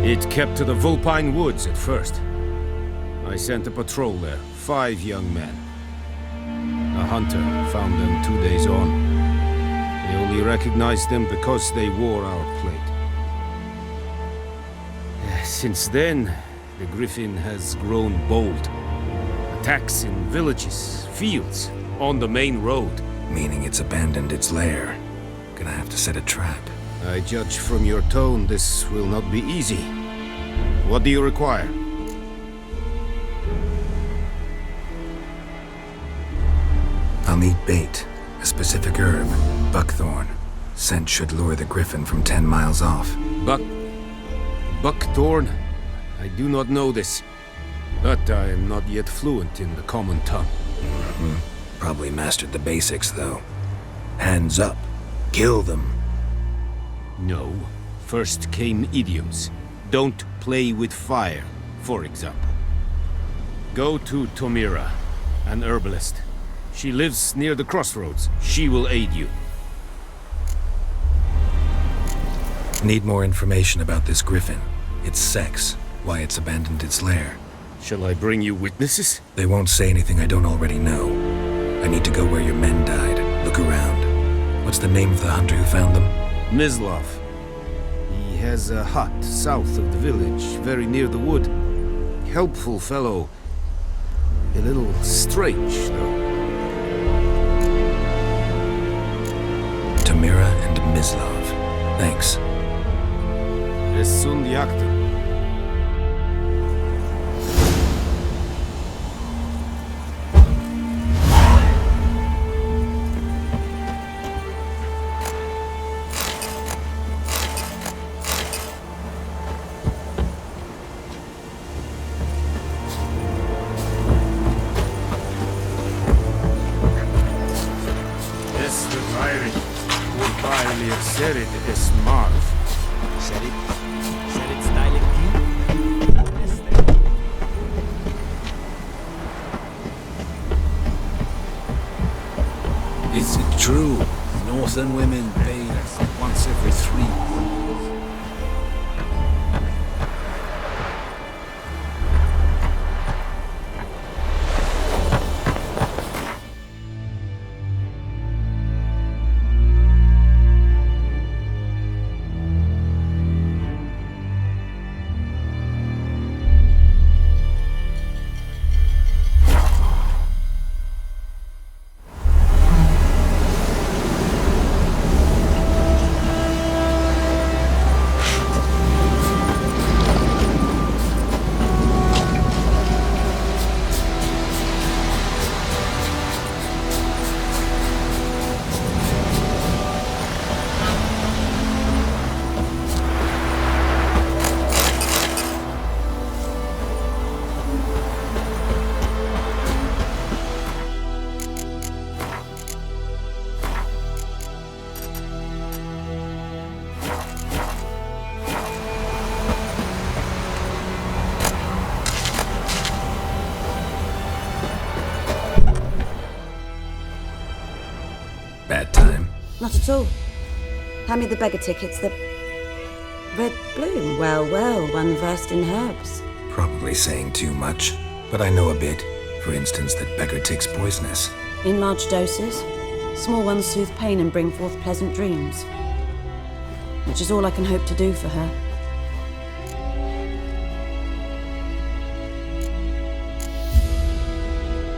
It kept to the Vulpine Woods at first. I sent a patrol there, 5 young men. A hunter found them 2 days on. They only recognized them because they wore our plate. Since then, the griffin has grown bold. Attacks in villages, fields, on the main road. Meaning it's abandoned its lair. Gonna have to set a trap. I judge from your tone this will not be easy. What do you require? I'll need bait. A specific herb, buckthorn. Scent should lure the griffin from 10 miles off. Buckthorn? I do not know this. But I am not yet fluent in the common tongue. Probably mastered the basics, though. Hands up. Kill them. No. First came idioms. Don't play with fire, for example. Go to Tomira, an herbalist. She lives near the crossroads. She will aid you. Need more information about this griffin. Its sex, why it's abandoned its lair. Shall I bring you witnesses? They won't say anything I don't already know. I need to go where your men died. Look around. What's the name of the hunter who found them? Mislav. He has a hut south of the village, very near the wood. Helpful fellow. A little strange, though. Tomira and Mislav. Thanks. Sundiakta. Is it true? Northern women bathe once every 3 years. Not at all. Hand me the beggar tickets, the red bloom. Well, well, one versed in herbs. Probably saying too much, but I know a bit. For instance, that beggar tick's poisonous. In large doses. Small ones soothe pain and bring forth pleasant dreams. Which is all I can hope to do for her.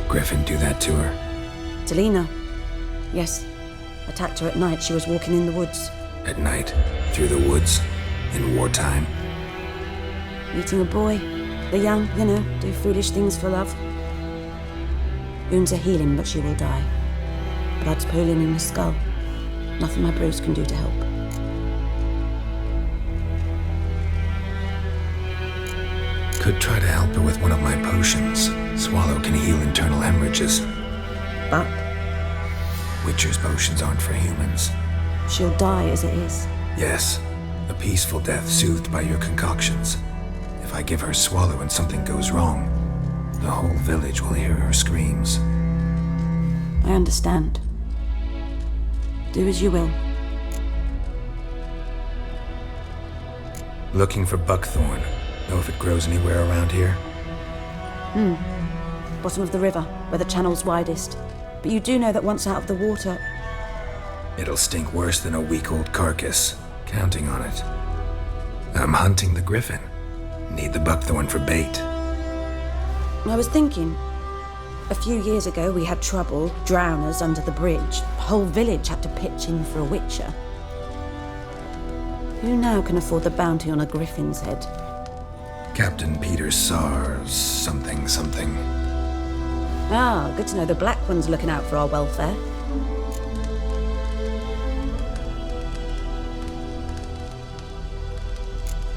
Griffin do that to her? Delina. Yes. Attacked her at night. She was walking in the woods. At night? Through the woods? In wartime? Meeting a boy. The young, do foolish things for love. Wounds are healing, but she will die. Blood's pooling in the skull. Nothing my Bruce can do to help. Could try to help her with one of my potions. Swallow can heal internal hemorrhages. But Witcher's potions aren't for humans. she'll die as it is. Yes, a peaceful death soothed by your concoctions. If I give her Swallow and something goes wrong, the whole village will hear her screams. I understand. Do as you will. Looking for buckthorn. Know if it grows anywhere around here? Bottom of the river, where the channel's widest. But you do know that once out of the water... It'll stink worse than a week-old carcass. Counting on it. I'm hunting the griffin. Need the buckthorn for bait. I was thinking, a few years ago we had trouble, drowners under the bridge. The whole village had to pitch in for a witcher. Who now can afford the bounty on a griffin's head? Captain Peter Sars, something. Ah, good to know the Black One's looking out for our welfare.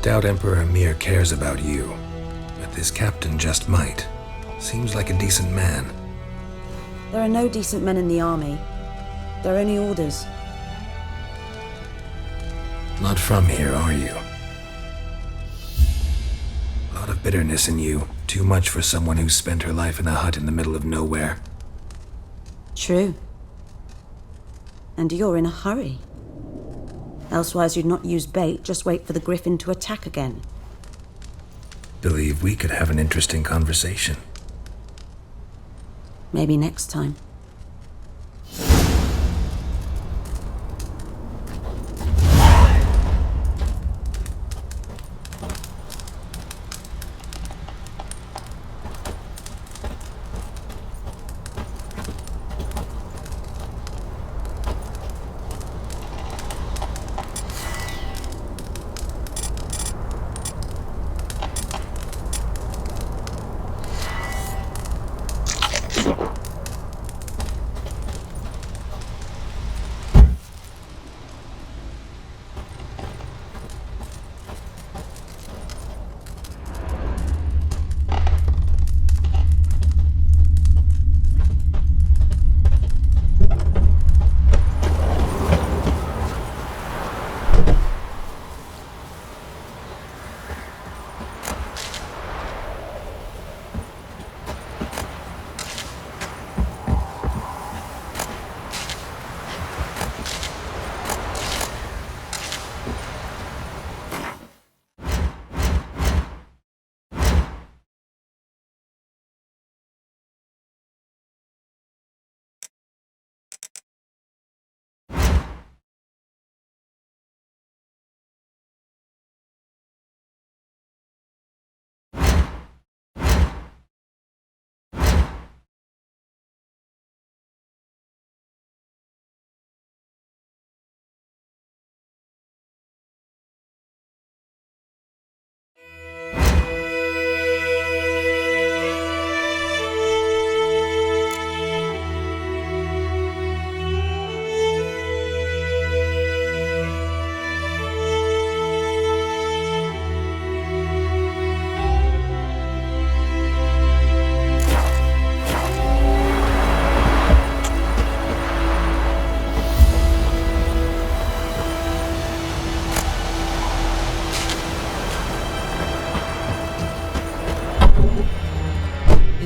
Doubt Emperor Emir cares about you, but this captain just might. Seems like a decent man. There are no decent men in the army. There are only orders. Not from here, are you? A lot of bitterness in you. Too much for someone who spent her life in a hut in the middle of nowhere. True. And you're in a hurry. Elsewise you'd not use bait, just wait for the griffin to attack again. Believe we could have an interesting conversation. Maybe next time.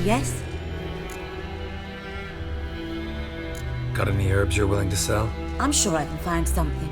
Yes? Got any herbs you're willing to sell? I'm sure I can find something.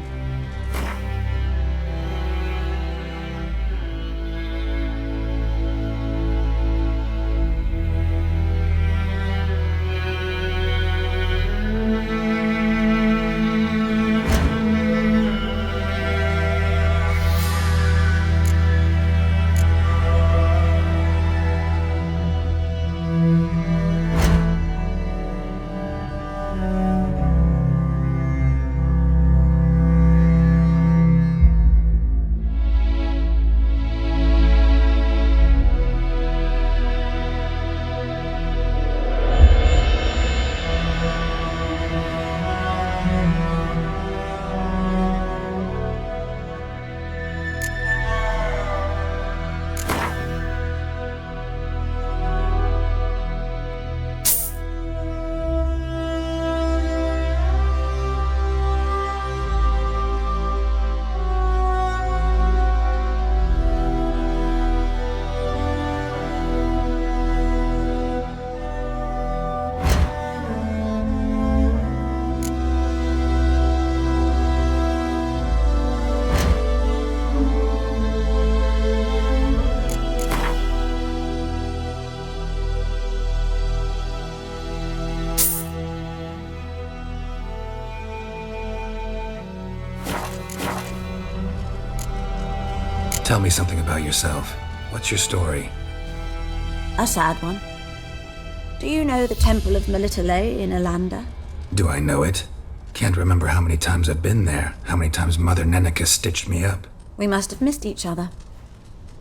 Tell me something about yourself. What's your story? A sad one. Do you know the Temple of Melitele in Alanda? Do I know it? Can't remember how many times I've been there, how many times Mother Neneka stitched me up. We must have missed each other.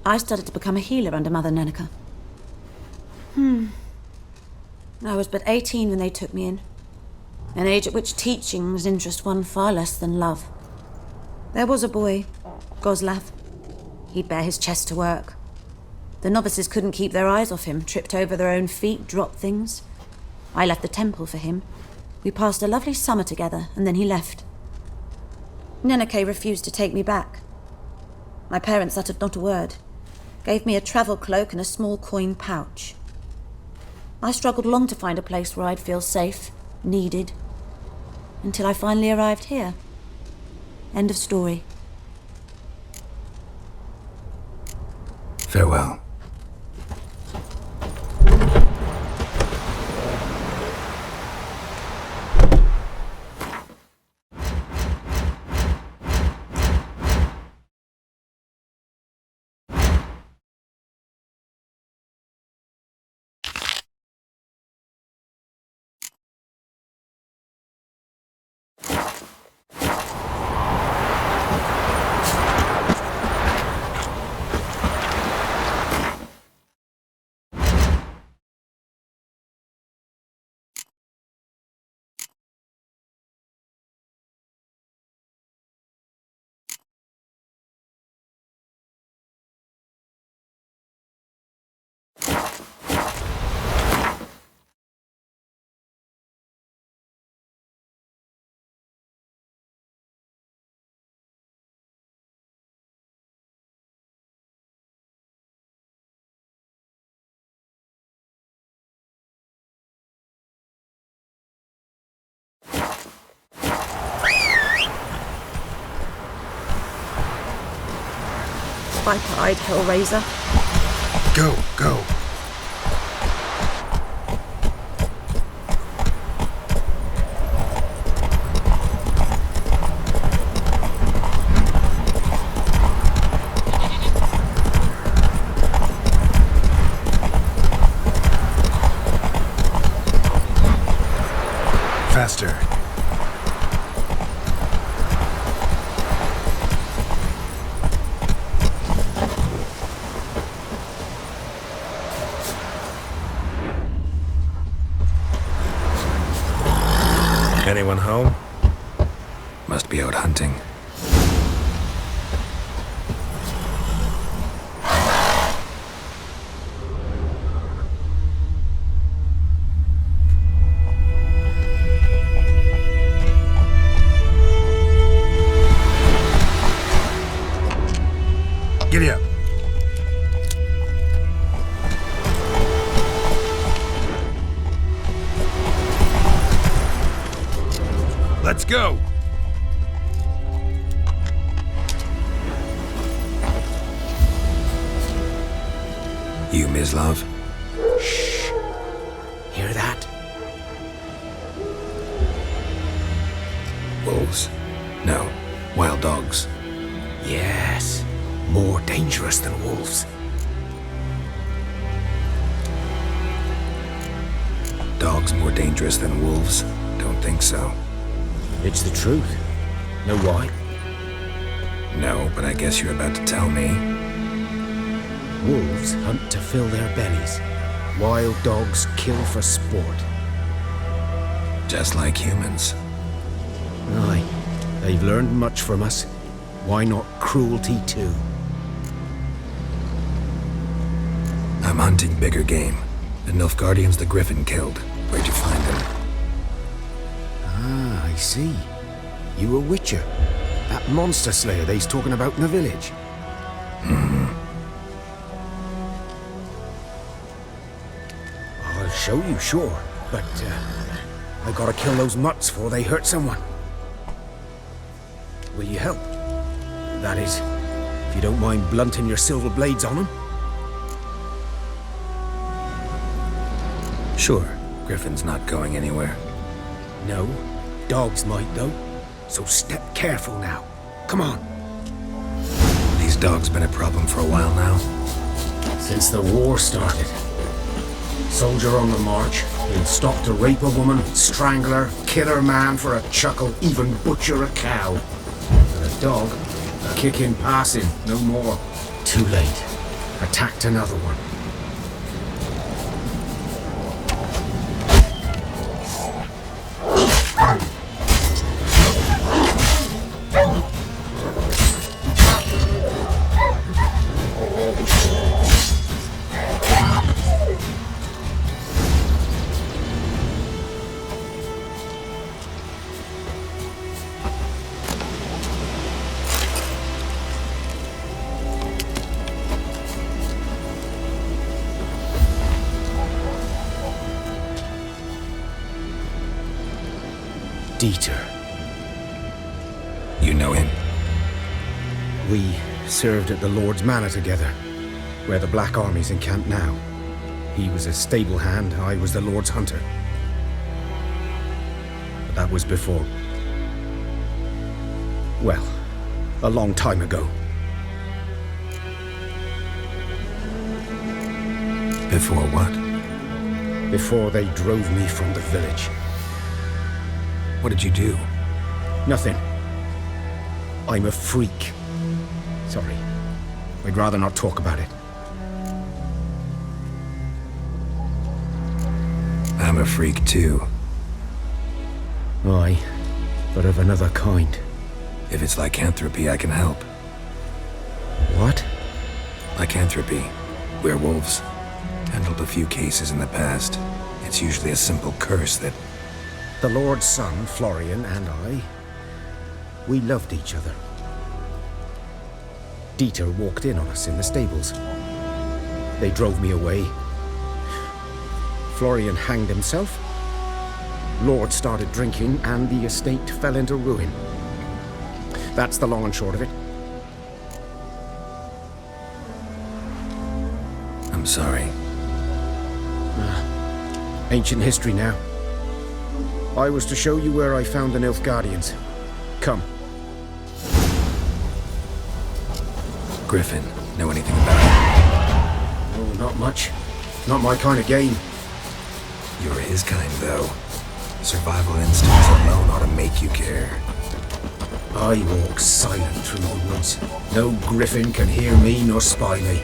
I started to become a healer under Mother Neneka. I was but 18 when they took me in. An age at which teachings interest one far less than love. There was a boy, Goslav. He'd bare his chest to work. The novices couldn't keep their eyes off him, tripped over their own feet, dropped things. I left the temple for him. We passed a lovely summer together, and then he left. Neneke refused to take me back. My parents uttered not a word, gave me a travel cloak and a small coin pouch. I struggled long to find a place where I'd feel safe, needed, until I finally arrived here. End of story. Farewell. Viper-eyed Hellraiser. Go, go. Faster. Anyone home? Must be out hunting. Giddy up. Let's go! You, Mislav? Shh. Hear that? Wolves? No. Wild dogs. Yes. More dangerous than wolves. Dogs more dangerous than wolves? Don't think so. It's the truth. Know why? No, but I guess you're about to tell me. Wolves hunt to fill their bellies. Wild dogs kill for sport. Just like humans. Aye. They've learned much from us. Why not cruelty too? I'm hunting bigger game. The Nilfgaardians the Griffin killed. Where'd you find them? Ah, I see. You a witcher. That monster slayer they's talking about in the village. I'll show you, sure. But, I gotta kill those mutts before they hurt someone. Will you help? That is, if you don't mind blunting your silver blades on them. Sure. Griffin's not going anywhere. No, dogs might though. So step careful now. Come on. These dog's been a problem for a while now. Since the war started. Soldier on the march. He'll stop to rape a woman, strangle her, kill her man for a chuckle, even butcher a cow. And a dog, a kick in passing, no more. Too late. Attacked another one. Dieter. You know him? We served at the Lord's Manor together, where the Black Army's encamped now. He was a stable hand, I was the Lord's hunter. But that was before... well, a long time ago. Before what? Before they drove me from the village. What did you do? Nothing. I'm a freak. Sorry. I'd rather not talk about it. I'm a freak too. Aye, but of another kind. If it's lycanthropy, I can help. What? Lycanthropy. Werewolves. Handled a few cases in the past. It's usually a simple curse that... The Lord's son, Florian, and I, we loved each other. Dieter walked in on us in the stables. They drove me away. Florian hanged himself. Lord started drinking, and the estate fell into ruin. That's the long and short of it. I'm sorry. Ancient history now. I was to show you where I found the Nilfgaardians. Come. Griffin, know anything about it? Oh, not much. Not my kind of game. You're his kind, though. Survival instincts alone ought to make you care. I walk silent through the woods. No griffin can hear me nor spy me.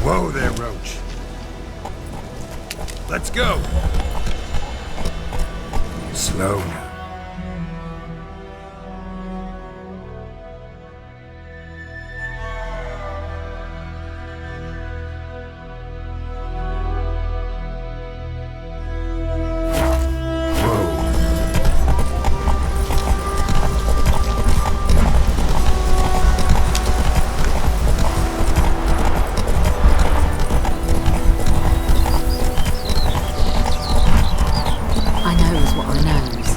Whoa there, Roach. Let's go. Slow now. I knows what I knows.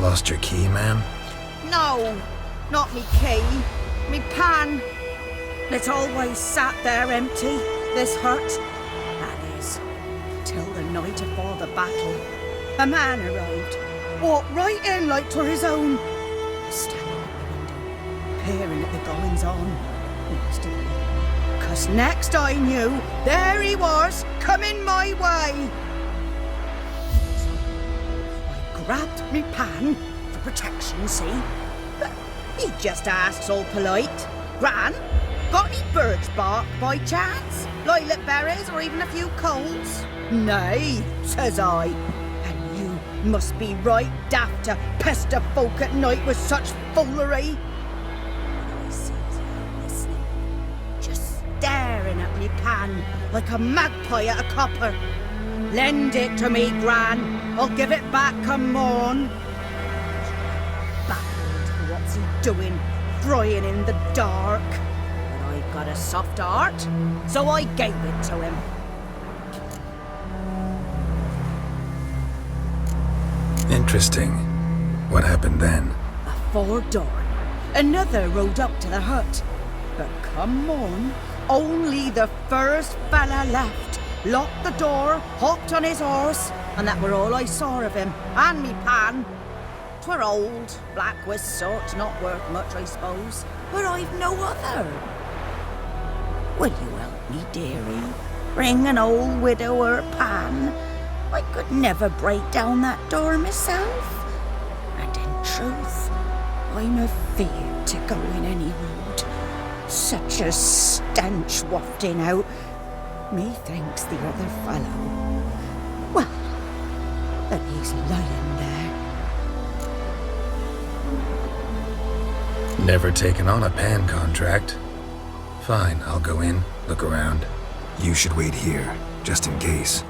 Lost your key, ma'am? No, not me key. Me pan. It always sat there empty, this hut. That is, till the night afore the battle. A man arrived, walked right in like 'twere his own. Standing at the window, peering at the goings-on. Instantly. 'Cause next I knew, there he was, coming my way. I grabbed me pan, for protection, see? But he just asks all polite, Gran, got any birch bark by chance? Lilac berries or even a few coals? Nay, says I. And you must be right daft to pester folk at night with such foolery. I sees you listening, just staring at me pan like a magpie at a copper. Lend it to me, Gran. I'll give it back come morn. Baffled, what's he doing, frying in the dark? But I've got a soft heart, so I gave it to him. Interesting. What happened then? Afore dawn, another rode up to the hut. But come morn, only the first fella left. Locked the door, hopped on his horse, and that were all I saw of him, and me pan. 'Twere old, black with soot, not worth much, I suppose, but I've no other. Will you help me, dearie? Bring an old widower pan. I could never break down that door myself. And in truth, I'm afeard to go in any road. Such a stench wafting out. Methinks the other fellow, well, that he's lying there. Never taken on a pan contract. Fine, I'll go in, look around. You should wait here, just in case.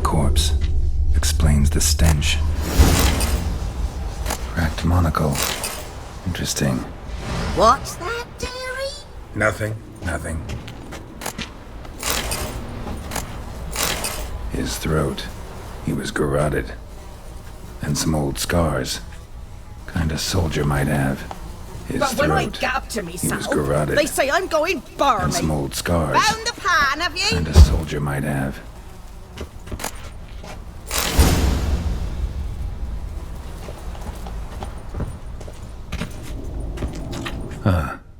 Corpse. Explains the stench. Cracked monocle. Interesting. What's that, dearie? Nothing. His throat. He was garroted. And some old scars. Kinda soldier might have. His but throat. when I get up to myself, he was garroted. They say I'm going barmy. And some old scars. Found the pan, have you? Kinda soldier might have.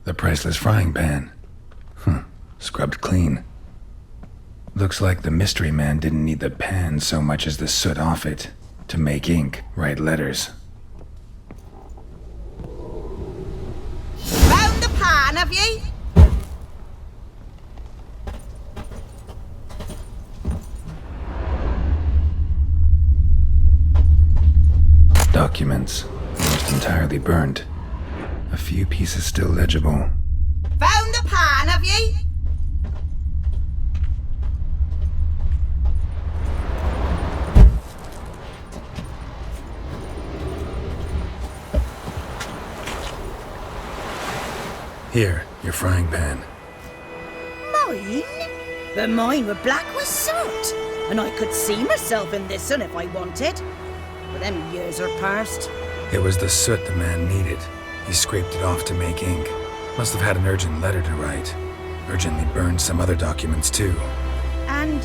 The priceless frying pan. Scrubbed clean. Looks like the mystery man didn't need the pan so much as the soot off it to make ink, write letters. Found the pan, have you? Documents, almost entirely burnt. A few pieces still legible. Found the pan, have you? Here, your frying pan. Mine? But mine were black with soot, and I could see myself in this one if I wanted. But them years are past. It was the soot the man needed. He scraped it off to make ink. Must have had an urgent letter to write. Urgently burned some other documents too. And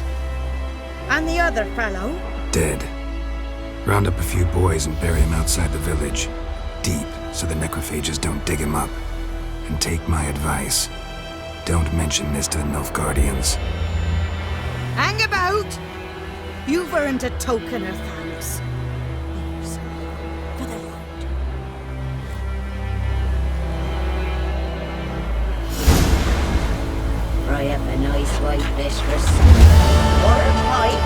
the other fellow? Dead. Round up a few boys and bury him outside the village. Deep, so the necrophages don't dig him up. And take my advice. Don't mention this to the Nilfgaardians. Hang about! You've earned a token of thanks. Here's for the road. Fry up a nice white mistress. Or a pipe.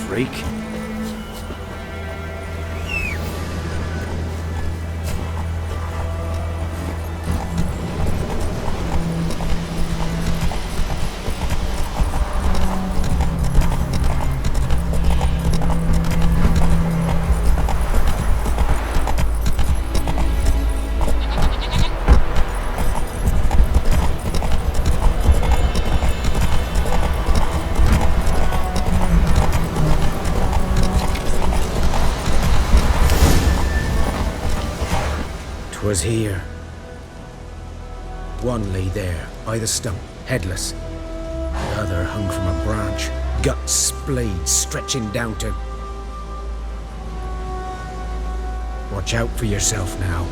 Freak. Was here. One lay there, by the stump, headless. The other hung from a branch, guts splayed, stretching down to... Watch out for yourself now.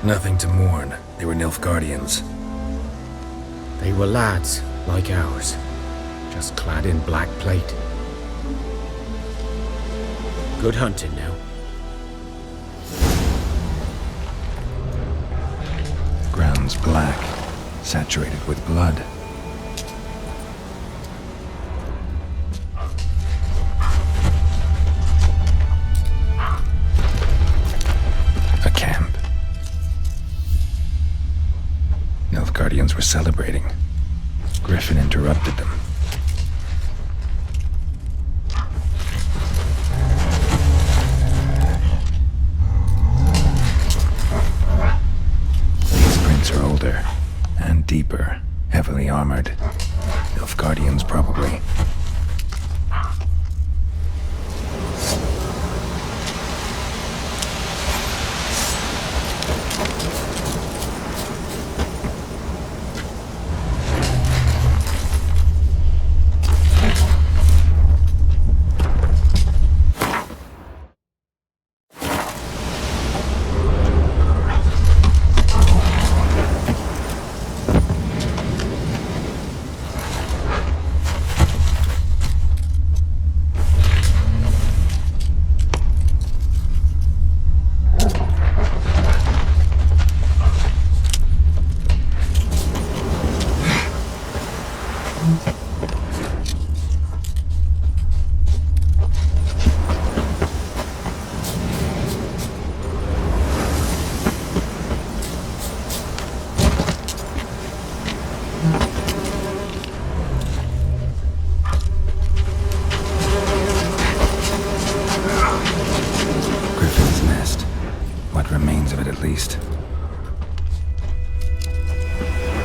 Nothing to mourn. They were Nilfgaardians. They were lads, like ours, just clad in black plate. Good hunting now. Ground's black, saturated with blood. A camp. Nilfgaardians were celebrating. Griffin interrupted them. And deeper, heavily armored. Nilfgaardians, probably. Least.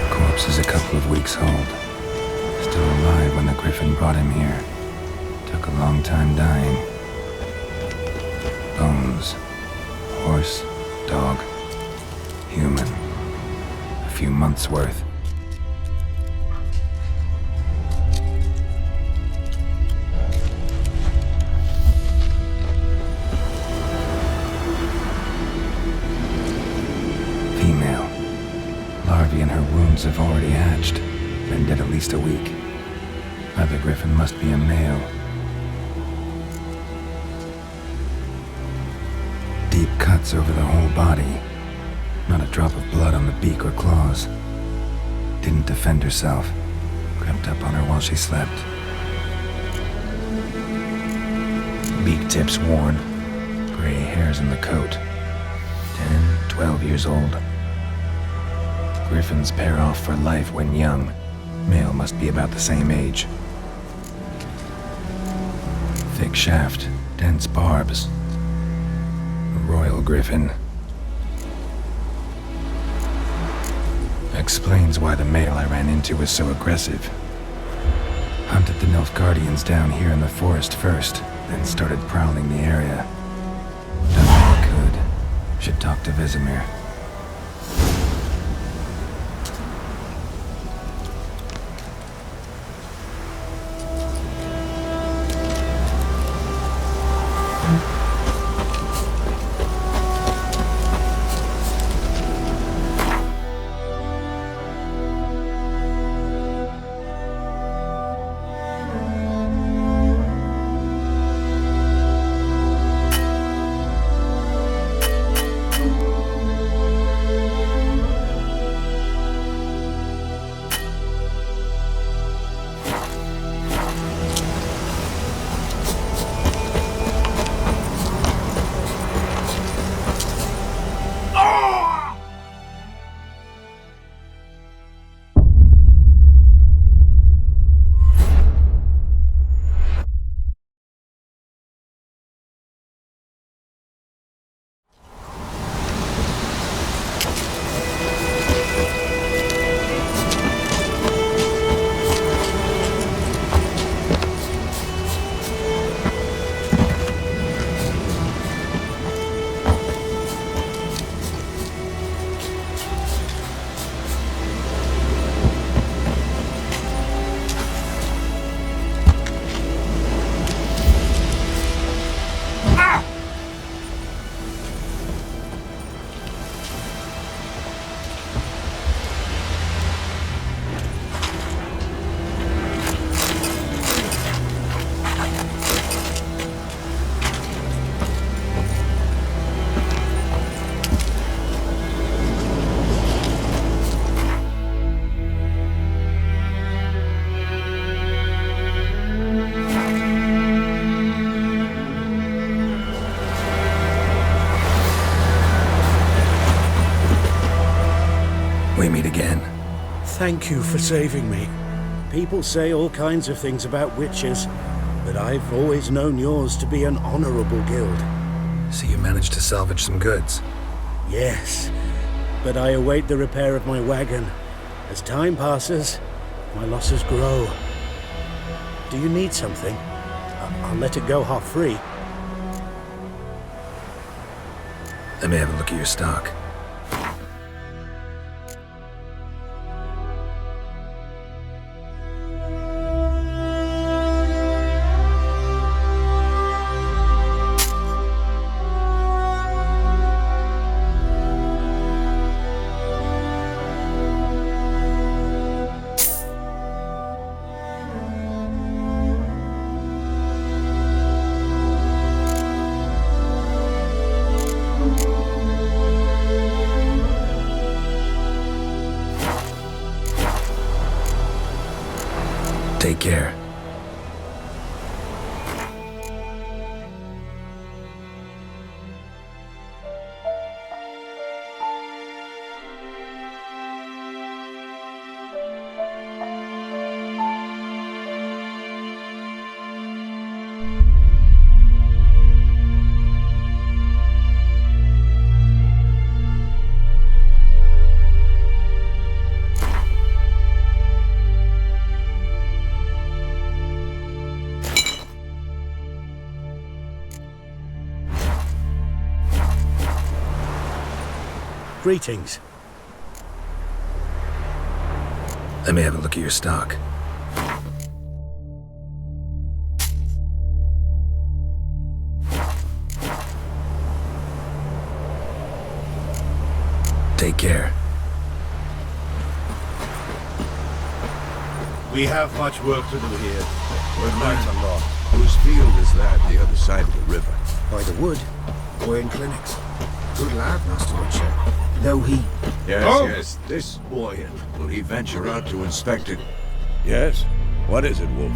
Corpse is a couple of weeks old. Still alive when the Griffin brought him here. Took a long time dying. Bones. Horse, dog, human. A few months' worth. Larvae in her wounds have already hatched. Been dead at least a week. Other Griffin must be a male. Deep cuts over the whole body. Not a drop of blood on the beak or claws. Didn't defend herself. Crept up on her while she slept. Beak tips worn. Gray hairs in the coat. 10, 12 years old. Griffins pair off for life when young. Male must be about the same age. Thick shaft, dense barbs. A royal griffin. Explains why the male I ran into was so aggressive. Hunted the Nilfgaardians down here in the forest first, then started prowling the area. Done what I could. Should talk to Vesemir. we meet again. Thank you for saving me. People say all kinds of things about witches, but I've always known yours to be an honorable guild. So you managed to salvage some goods? Yes, but I await the repair of my wagon. As time passes, my losses grow. Do you need something? I'll let it go half-free. Let me have a look at your stock. Take care. Greetings. Let me have a look at your stock. Take care. We have much work to do here. We're night a lot. Whose field is that, the other side of the river? By the wood. Boyne Clinics. Good lad, Master Witcher. Though he... Yes, this Boyan. Will he venture out to inspect it? Yes? What is it, Wolf?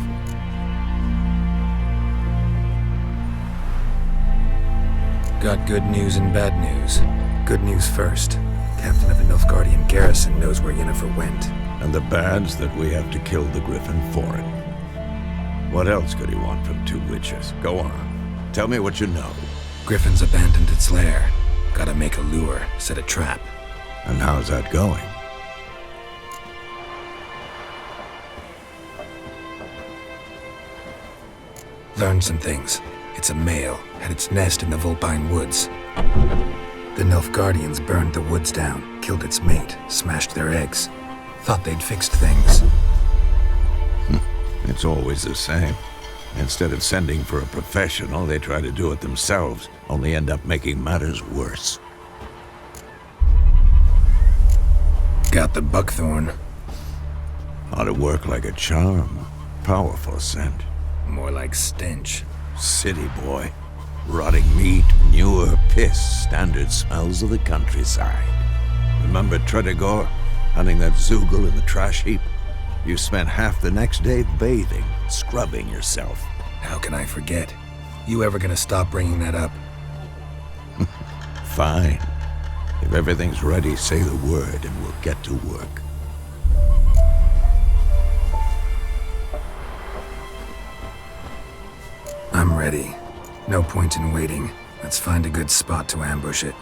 Got good news and bad news. Good news first. Captain of the Nilfgaardian garrison knows where Yennefer went. And the bad's that we have to kill the Griffin for it. What else could he want from two witches? Go on. Tell me what you know. Griffin's abandoned its lair. Gotta make a lure, set a trap. And how's that going? Learned some things. It's a male, had its nest in the Vulpine Woods. The Nilfgaardians burned the woods down, killed its mate, smashed their eggs. Thought they'd fixed things. It's always the same. Instead of sending for a professional, they try to do it themselves, only end up making matters worse. Got the buckthorn. Ought to work like a charm. Powerful scent. More like stench. City boy. Rotting meat, manure, piss, standard smells of the countryside. Remember Tredegor? Hunting that Zoogle in the trash heap? You spent half the next day bathing, scrubbing yourself. How can I forget? You ever gonna stop bringing that up? Fine. If everything's ready, say the word and we'll get to work. I'm ready. No point in waiting. Let's find a good spot to ambush it.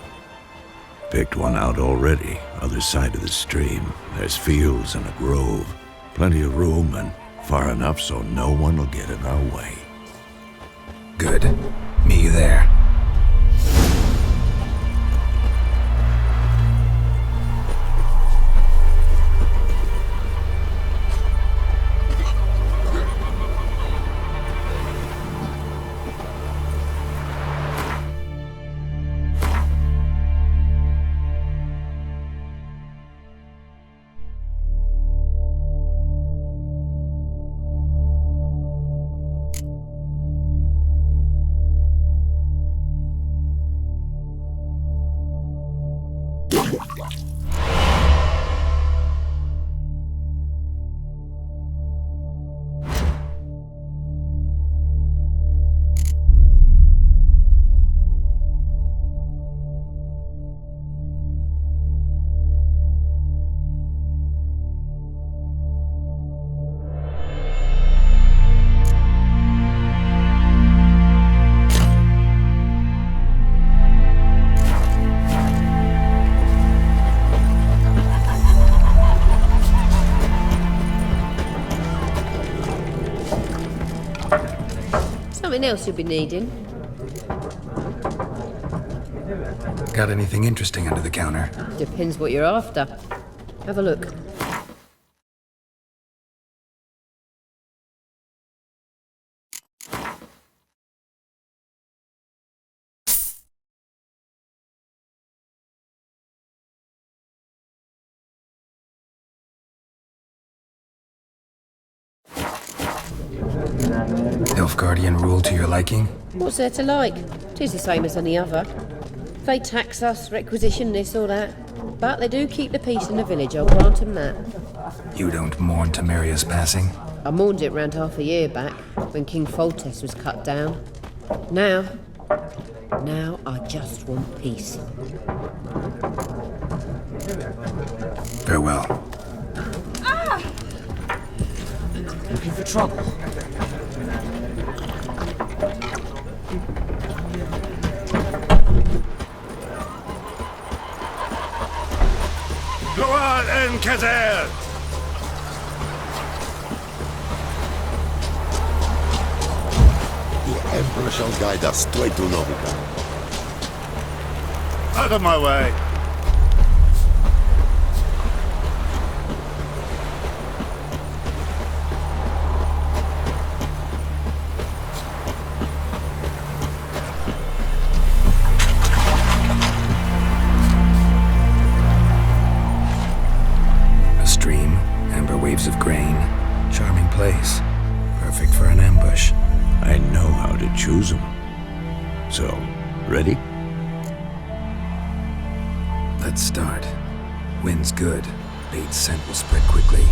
Picked one out already, other side of the stream. There's fields and a grove. Plenty of room and far enough so no one will get in our way. Good. Meet you there. Something else you'll be needing. Got anything interesting under the counter? Depends what you're after. Have a look. Nilfgaardian rule to your liking? What's there to like? 'Tis the same as any other. They tax us, requisition this or that. But they do keep the peace in the village, I'll grant 'em that. You don't mourn Temeria's passing? I mourned it round half a year back, when King Foltest was cut down. Now I just want peace. Farewell. Looking for trouble? Gloire en Kazer! The Emperor shall guide us straight to Novigrad. Out of my way! Of grain. Charming place. Perfect for an ambush. I know how to choose them. So, ready? Let's start. Wind's good. Bait's scent will spread quickly.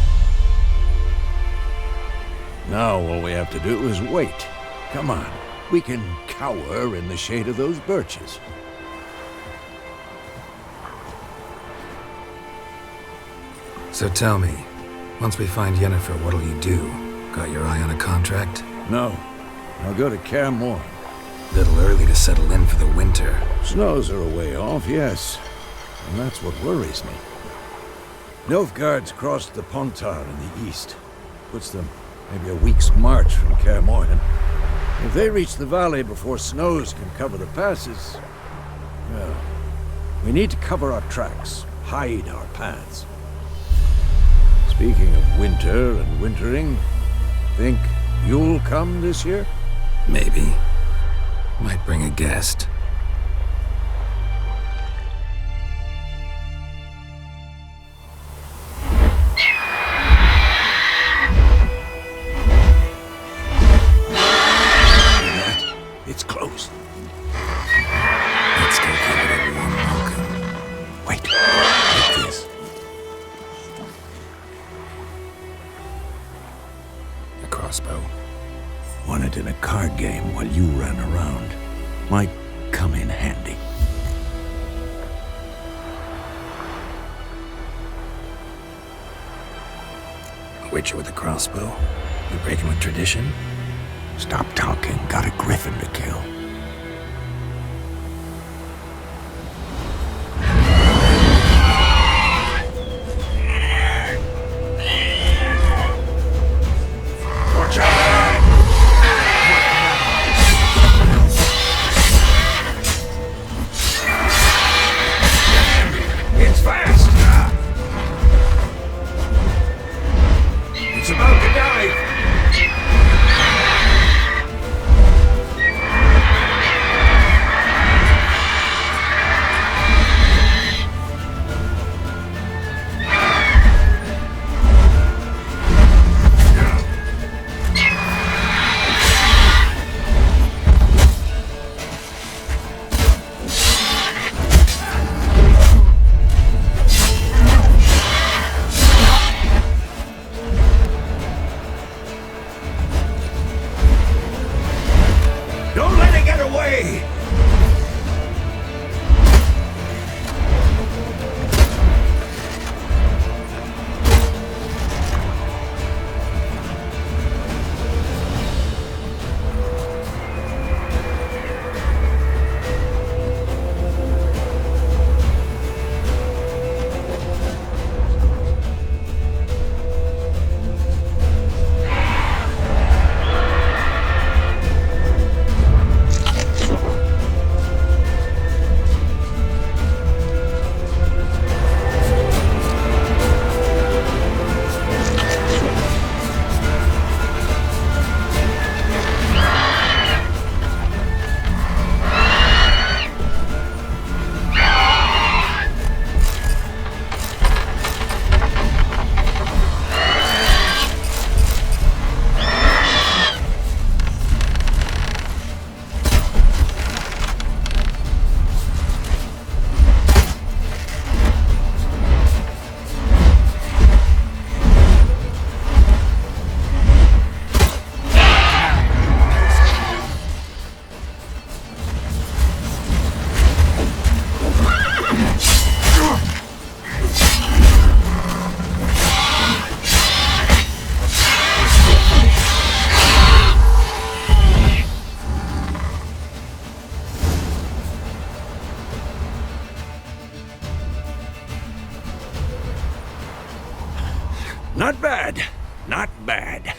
Now all we have to do is wait. Come on. We can cower in the shade of those birches. So tell me, once we find Yennefer, what'll you do? Got your eye on a contract? No. I'll go to Kaer Morhen. Little early to settle in for the winter. Snows are a way off, yes. And that's what worries me. Nilfgaard's crossed the Pontar in the east. Puts them maybe a week's march from Kaer Morhen. If they reach the valley before snows can cover the passes, well, we need to cover our tracks, hide our paths. Speaking of winter and wintering, think you'll come this year? Maybe. Might bring a guest. It's closed. Let's go give it a warm welcome. Wait, take this. A crossbow. Won it in a card game while you ran around. Might come in handy. A witcher with a crossbow? You breaking with tradition? Stop talking. Got a griffin to kill. It's fast! It's about to dive! Not bad. Not bad.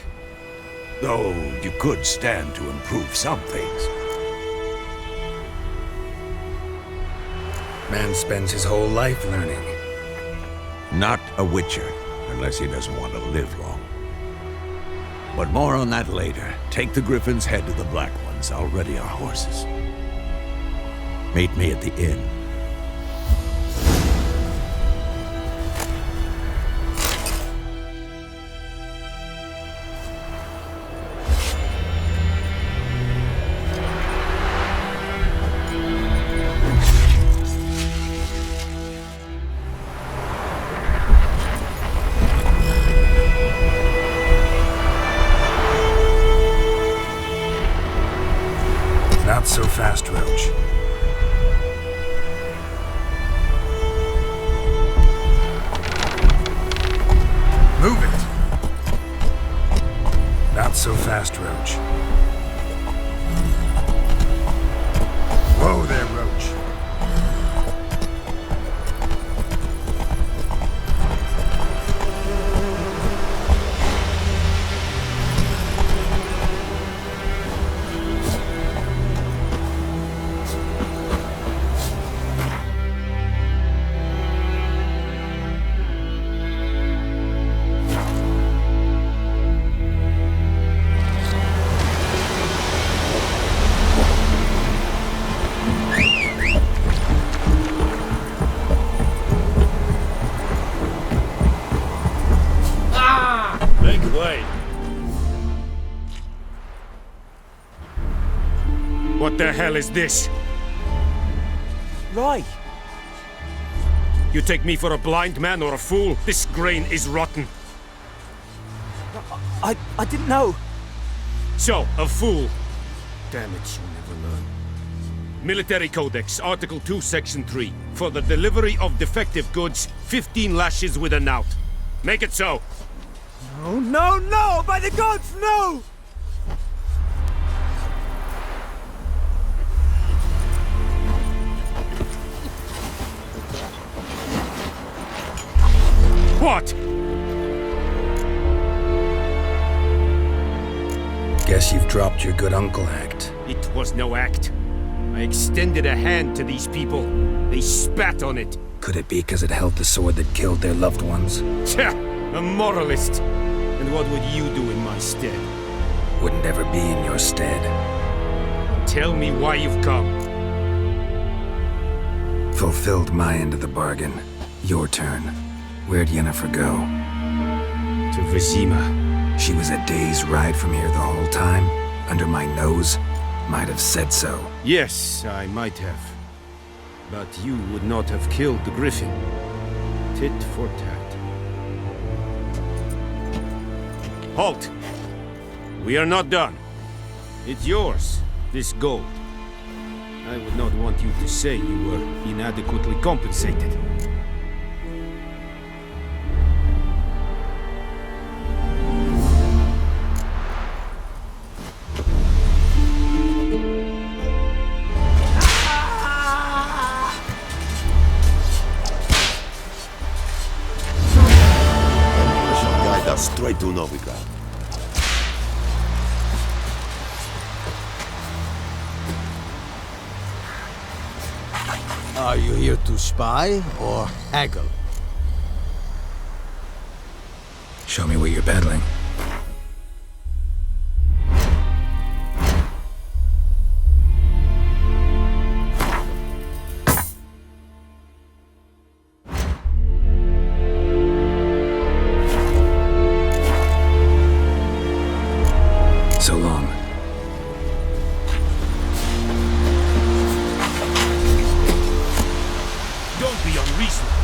Though you could stand to improve some things. Man spends his whole life learning. Not a Witcher, unless he doesn't want to live long. But more on that later. Take the Griffin's head to the Black Ones. I'll ready our horses. Meet me at the inn. Not so fast, Roach. Move it! Not so fast, Roach. Whoa there, Roach. Make way. What the hell is this? Right. You take me for a blind man or a fool? This grain is rotten. I didn't know. So, a fool. Damn it, you'll never learn. Military Codex, Article 2, Section 3. For the delivery of defective goods, 15 lashes with a knout. Make it so. No, no, no! By the gods, no! What? Guess you've dropped your good uncle act. It was no act. I extended a hand to these people. They spat on it. Could it be because it held the sword that killed their loved ones? Tja, a moralist. And what would you do in my stead? Wouldn't ever be in your stead. Tell me why you've come. Fulfilled my end of the bargain. Your turn. Where'd Yennefer go? To Vizima. She was a day's ride from here the whole time? Under my nose? Might have said so. Yes, I might have. But you would not have killed the Griffin. Tit for tat. Halt! We are not done. It's yours, this gold. I would not want you to say you were inadequately compensated. Straight to Novigrad. Are you here to spy or haggle? Show me what you're peddling. So long. Don't be unreasonable.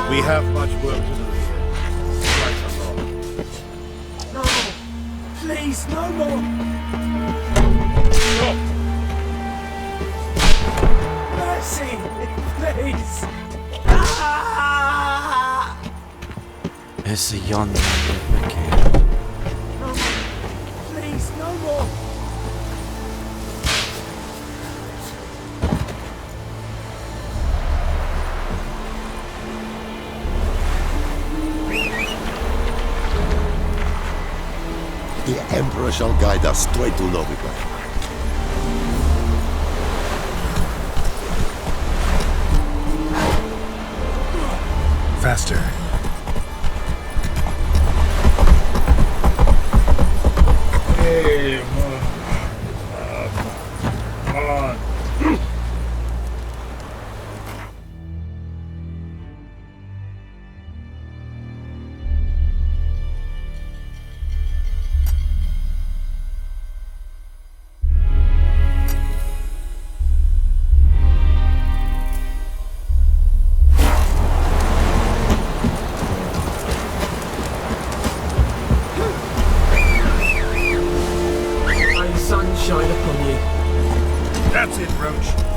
We have much work to do here. Right or wrong. No! Please, no more! Stop! Mercy! Please! It's a yonder, Mickey. No more. Please, no more. Emperor shall guide us straight to Novigrad. Faster. Hey, come on. Sunshine upon you. That's it, Roach.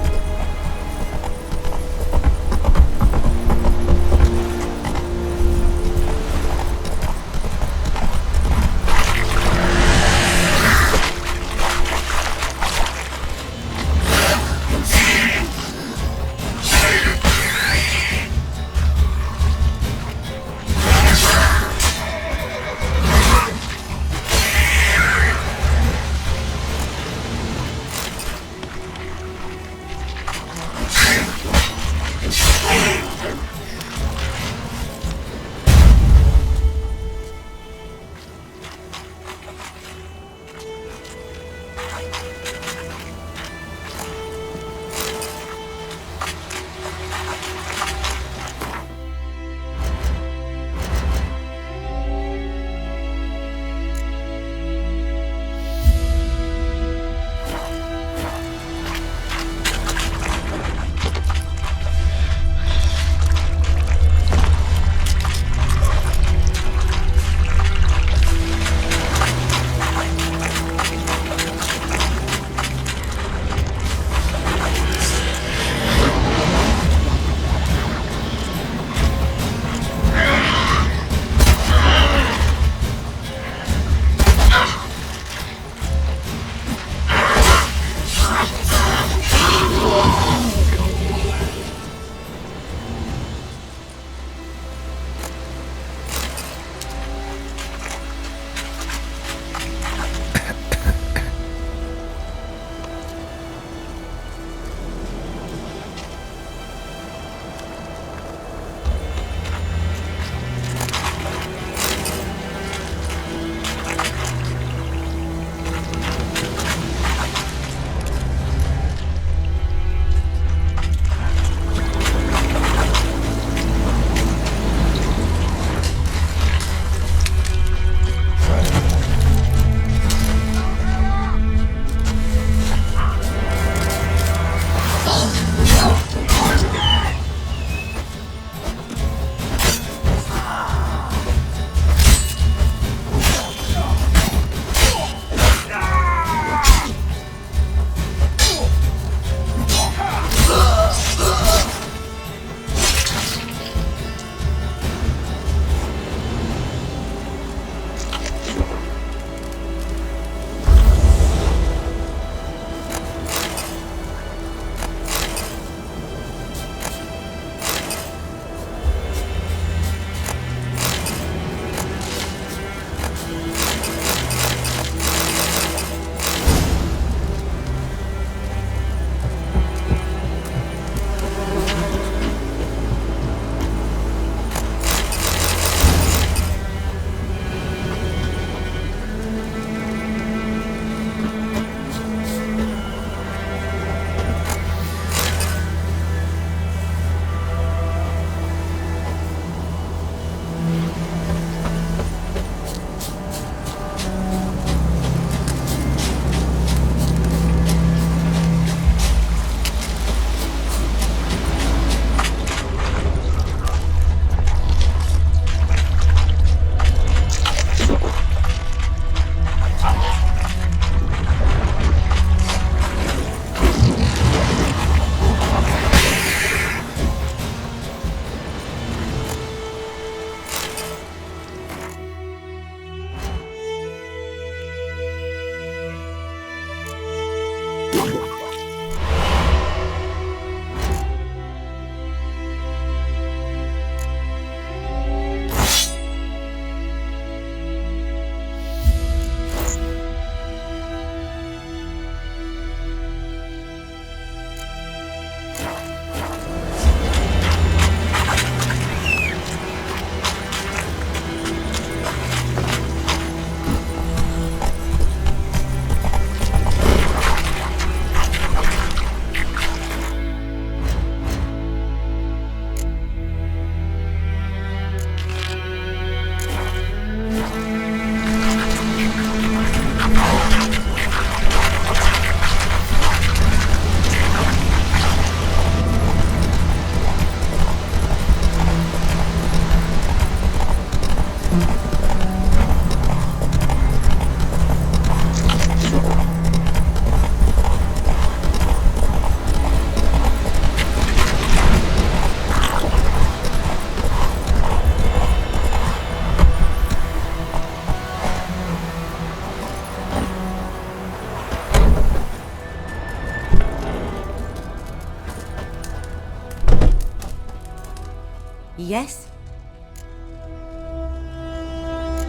Yes?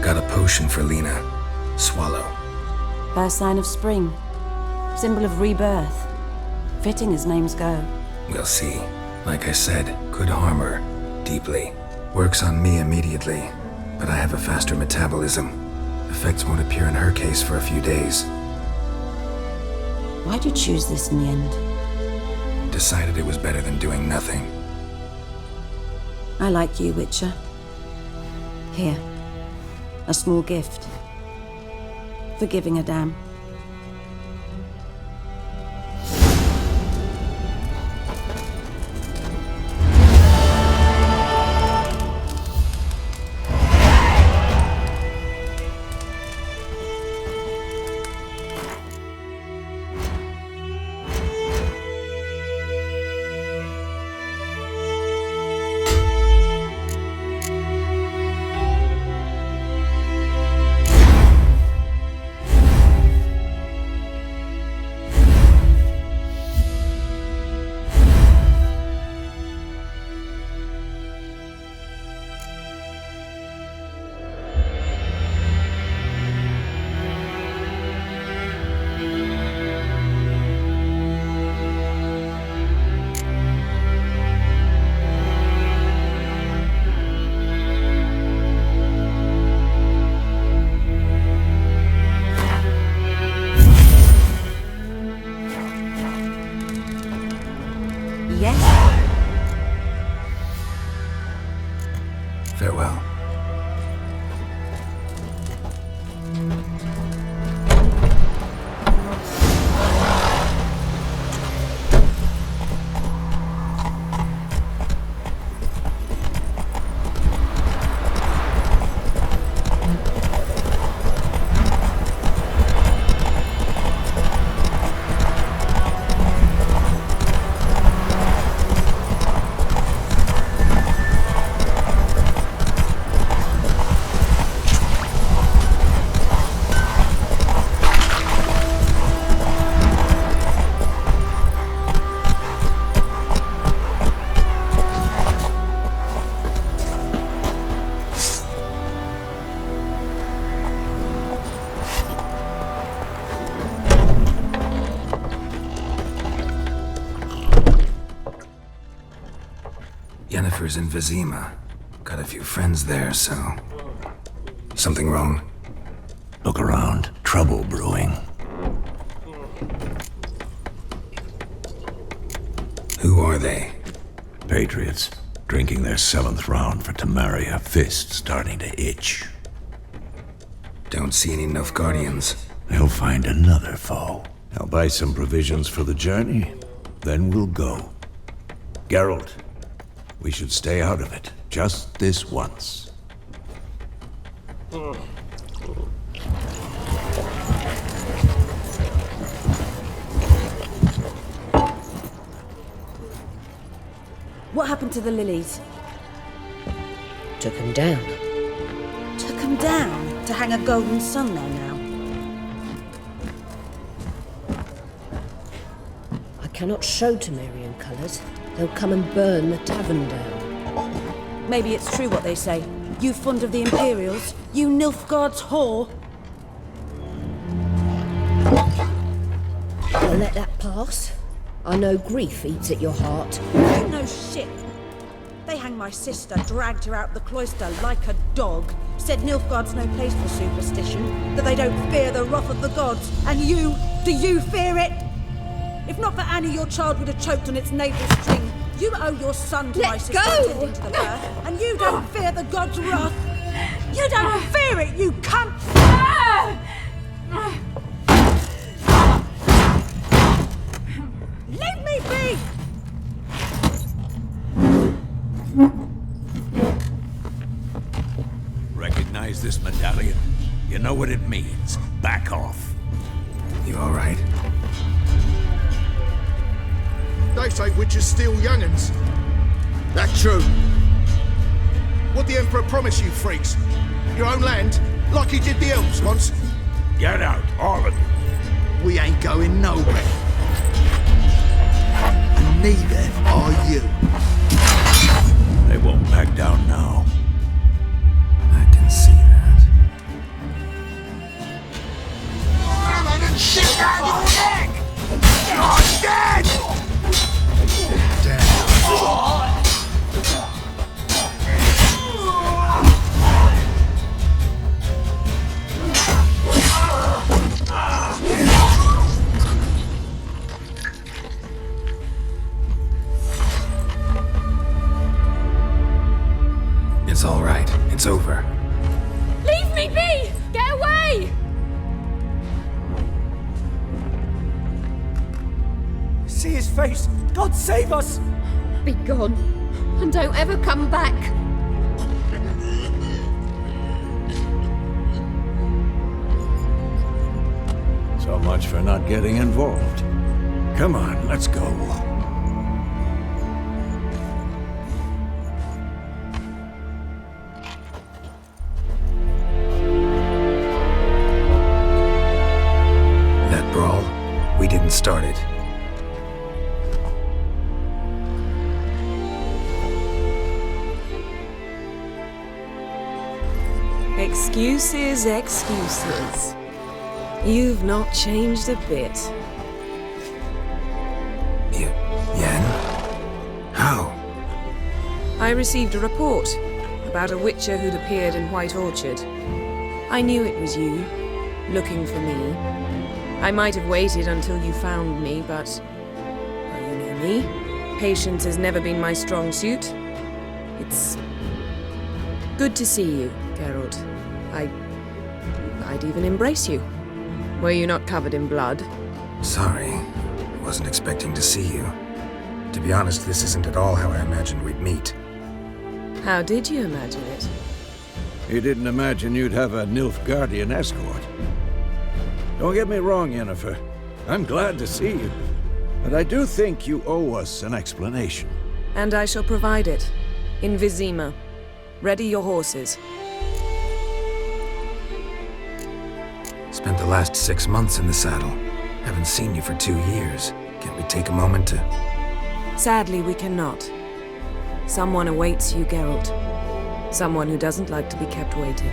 Got a potion for Lena. Swallow. First sign of spring. Symbol of rebirth. Fitting as names go. We'll see. Like I said, could harm her. Deeply. Works on me immediately, but I have a faster metabolism. Effects won't appear in her case for a few days. Why'd you choose this in the end? Decided it was better than doing nothing. I like you, Witcher. Here. A small gift. For giving a damn. Farewell. Yennefer's in Vizima. Got a few friends there, so... Something wrong? Look around. Trouble brewing. Who are they? Patriots. Drinking their 7th round for Temeria. Fist starting to itch. Don't see any Nilfgaardians. They'll find another foe. I'll buy some provisions for the journey. Then we'll go. Geralt, we should stay out of it. Just this once. What happened to the lilies? Took him down. Took him down to hang a golden sun there now. I cannot show Temerian colours. They'll come and burn the tavern down. Maybe it's true what they say. You fond of the Imperials? You Nilfgaard's whore? I'll let that pass. I know grief eats at your heart. You know shit. They hanged my sister, dragged her out the cloister like a dog. Said Nilfgaard's no place for superstition, that they don't fear the wrath of the gods. And you, do you fear it? If not for Annie, your child would have choked on its navel string. You owe your son to my sister attending to the birth, and you don't fear the gods' wrath. You don't fear it, you cunt! Leave me be! Recognize this medallion? You know what it means. Back off. You all right? They say witches steal young'uns. That's true. What the Emperor promised you, freaks? Your own land, like he did the elves once. Get out, all of you. We ain't going nowhere. And neither are you. They won't back down shit out of your neck! You're dead! It's all right. It's over. Leave me be! Get away! See his face! God save us! Be gone, and don't ever come back. So much for not getting involved. Come on, let's go. That brawl, we didn't start it. Excuses, excuses. You've not changed a bit. Yen? How? I received a report about a witcher who'd appeared in White Orchard. I knew it was you, looking for me. I might have waited until you found me, but... well, you know me. Patience has never been my strong suit. It's... good to see you, Geralt. I'd even embrace you. Were you not covered in blood? Sorry. I wasn't expecting to see you. To be honest, this isn't at all how I imagined we'd meet. How did you imagine it? You didn't imagine you'd have a Nilfgaardian escort. Don't get me wrong, Yennefer. I'm glad to see you. But I do think you owe us an explanation. And I shall provide it. In Vizima. Ready your horses. Spent the last 6 months in the saddle. Haven't seen you for 2 years. Can't we take a moment to... Sadly, we cannot. Someone awaits you, Geralt. Someone who doesn't like to be kept waiting.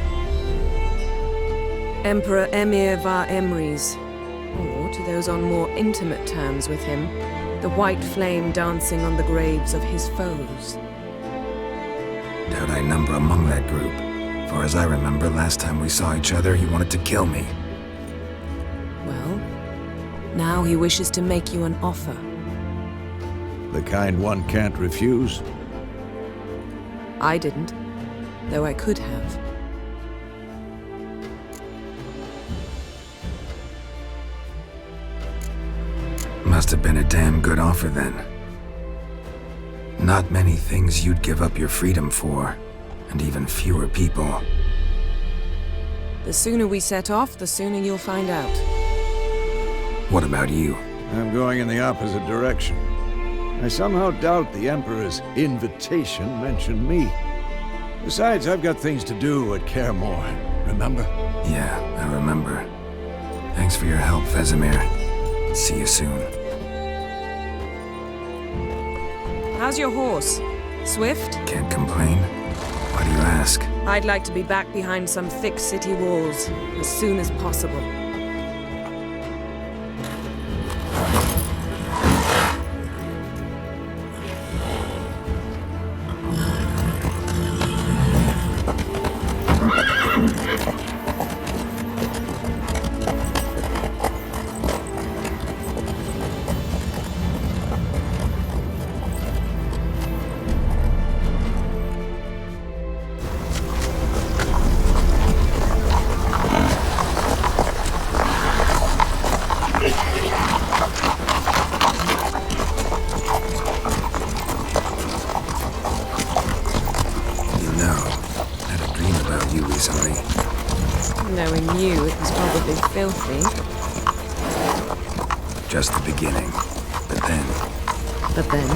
Emperor Emir var Emreis, or to those on more intimate terms with him, the white flame dancing on the graves of his foes. Doubt I number among that group. For as I remember, last time we saw each other, he wanted to kill me. Well, now he wishes to make you an offer. The kind one can't refuse? I didn't, though I could have. Must have been a damn good offer then. Not many things you'd give up your freedom for, and even fewer people. The sooner we set off, the sooner you'll find out. What about you? I'm going in the opposite direction. I somehow doubt the Emperor's invitation mentioned me. Besides, I've got things to do at Kaer Morhen, remember? Yeah, I remember. Thanks for your help, Vesemir. See you soon. How's your horse? Swift? Can't complain. Why do you ask? I'd like to be back behind some thick city walls as soon as possible. Knowing you, it was probably filthy. Just the beginning. But then... But then?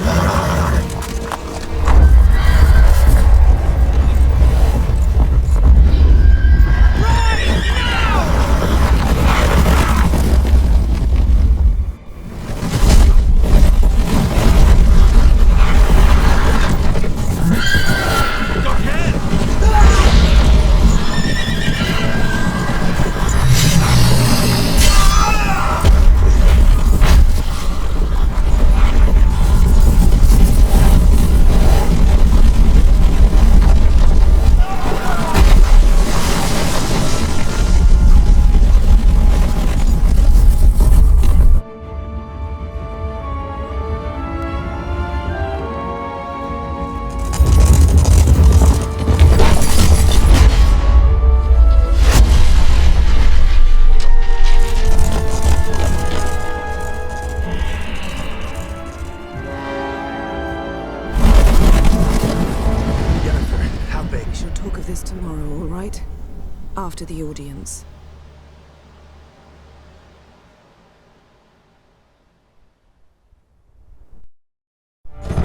after the audience.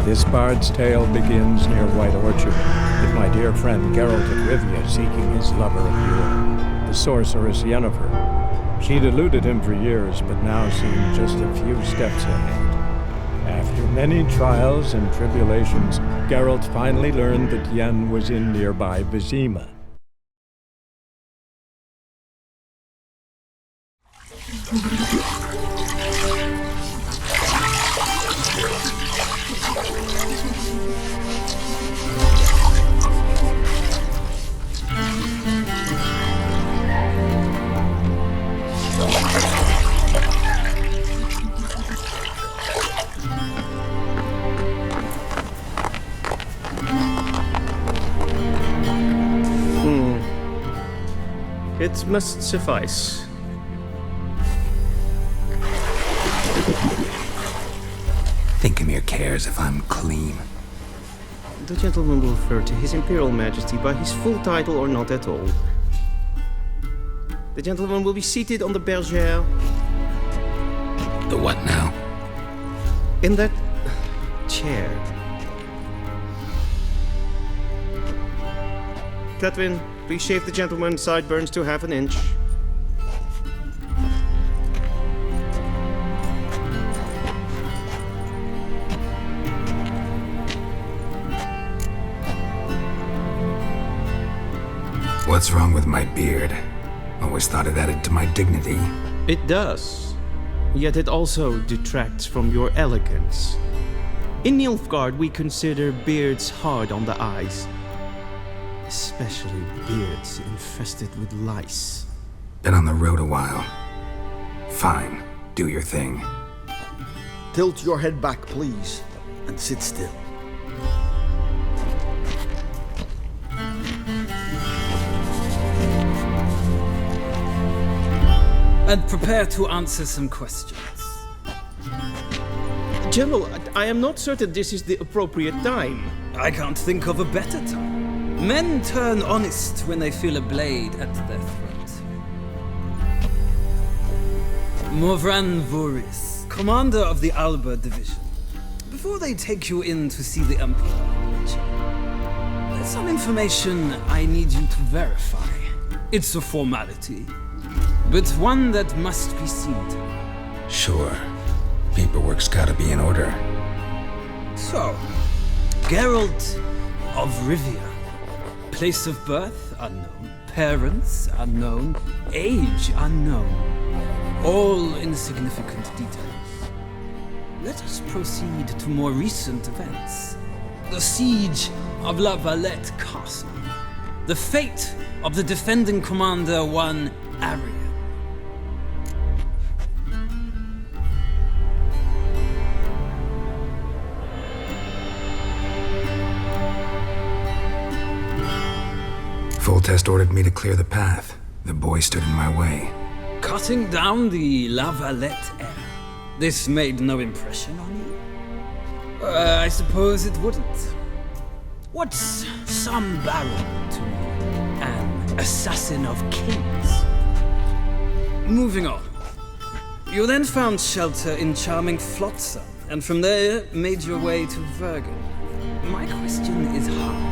This bard's tale begins near White Orchard, with my dear friend Geralt of Rivia seeking his lover of yore, the sorceress Yennefer. She'd eluded him for years, but now seemed just a few steps ahead. After many trials and tribulations, Geralt finally learned that Yen was in nearby Vizima. It must suffice. Thinkamere cares if I'm clean. The gentleman will refer to His Imperial Majesty by his full title or not at all. The gentleman will be seated on the bergère. The what now? In that chair. Catwin, please shave the gentleman's sideburns to half an inch. What's wrong with my beard? Always thought it added to my dignity. It does. Yet it also detracts from your elegance. In Nilfgaard, we consider beards hard on the eyes. Especially beards infested with lice. Been on the road a while. Fine, do your thing. Tilt your head back, please, and sit still. And prepare to answer some questions. General, I am not certain this is the appropriate time. I can't think of a better time. Men turn honest when they feel a blade at their throat. Morvran Voorhis, commander of the Alba Division. Before they take you in to see the Emperor, there's some information I need you to verify. It's a formality, but one that must be seen to. Sure. Paperwork's gotta be in order. So, Geralt of Rivia. Place of birth unknown. Parents unknown. Age unknown. All insignificant details. Let us proceed to more recent events. The siege of La Valette Castle. The fate of the defending commander, one Arian. Foltest ordered me to clear the path. The boy stood in my way. Cutting down the La Valette heir. This made no impression on you? I suppose it wouldn't. What's some baron to an assassin of kings? Moving on. You then found shelter in charming Flotsam, and from there made your way to Vergen. My question is how?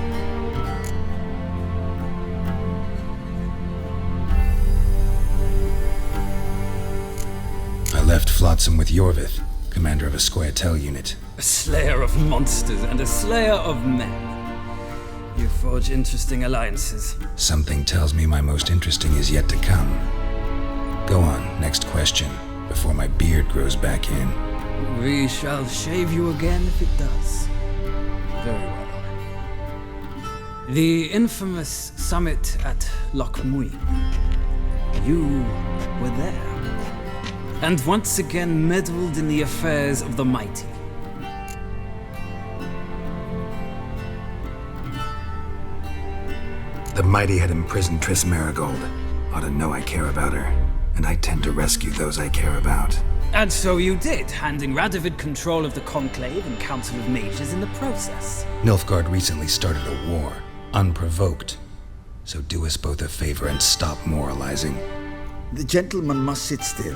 I left Flotsam with Yorvith, commander of a Scoia'tael unit. A slayer of monsters and a slayer of men. You forge interesting alliances. Something tells me my most interesting is yet to come. Go on, next question, before my beard grows back in. We shall shave you again if it does. Very well. The infamous summit at Loch Muin. You were there. And once again meddled in the affairs of the mighty. The mighty had imprisoned Triss Merigold. Ought to know I care about her, and I tend to rescue those I care about. And so you did, handing Radovid control of the Conclave and Council of Mages in the process. Nilfgaard recently started a war, unprovoked. So do us both a favor and stop moralizing. The gentleman must sit still.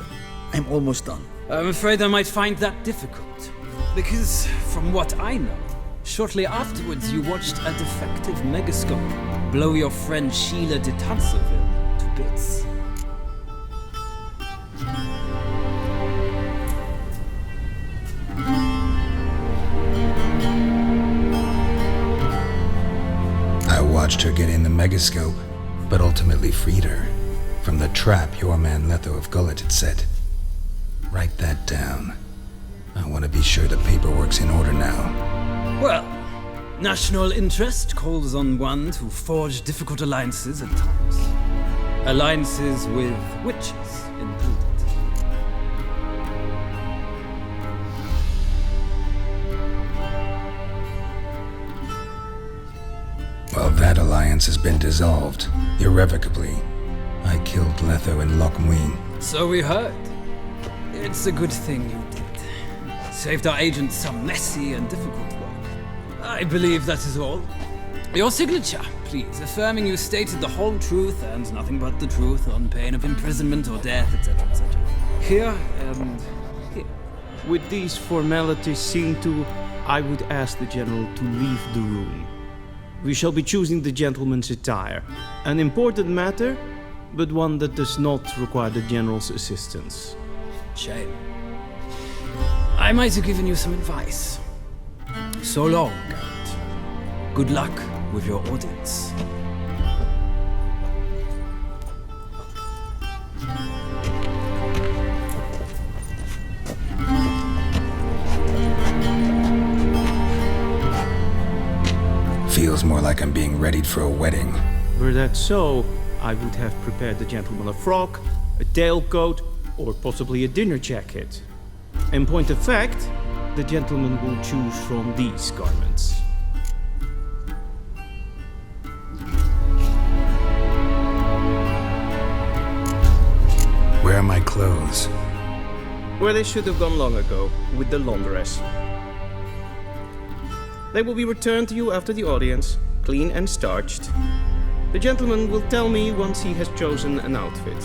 I'm almost done. I'm afraid I might find that difficult. Because, from what I know, shortly afterwards you watched a defective megascope blow your friend Sheila de Tanserville to bits. I watched her get in the megascope, but ultimately freed her from the trap your man Letho of Gullet had set. Write that down. I want to be sure the paperwork's in order now. Well, national interest calls on one to forge difficult alliances at times. Alliances with witches included. Well, that alliance has been dissolved, irrevocably. I killed Letho and Loch Muin. So we heard. It's a good thing you did. Saved our agent some messy and difficult work. I believe that is all. Your signature, please, affirming you stated the whole truth and nothing but the truth on pain of imprisonment or death, etc., etc. Here and here. With these formalities seen to, I would ask the General to leave the room. We shall be choosing the gentleman's attire. An important matter, but one that does not require the General's assistance. Shame. I might have given you some advice. So long, Garrett. Good luck with your audience. Feels more like I'm being readied for a wedding. Were that so, I would have prepared the gentleman a frock, a tailcoat, or possibly a dinner jacket. In point of fact, the gentleman will choose from these garments. Where are my clothes? Where they should have gone long ago, with the laundress. They will be returned to you after the audience, clean and starched. The gentleman will tell me once he has chosen an outfit.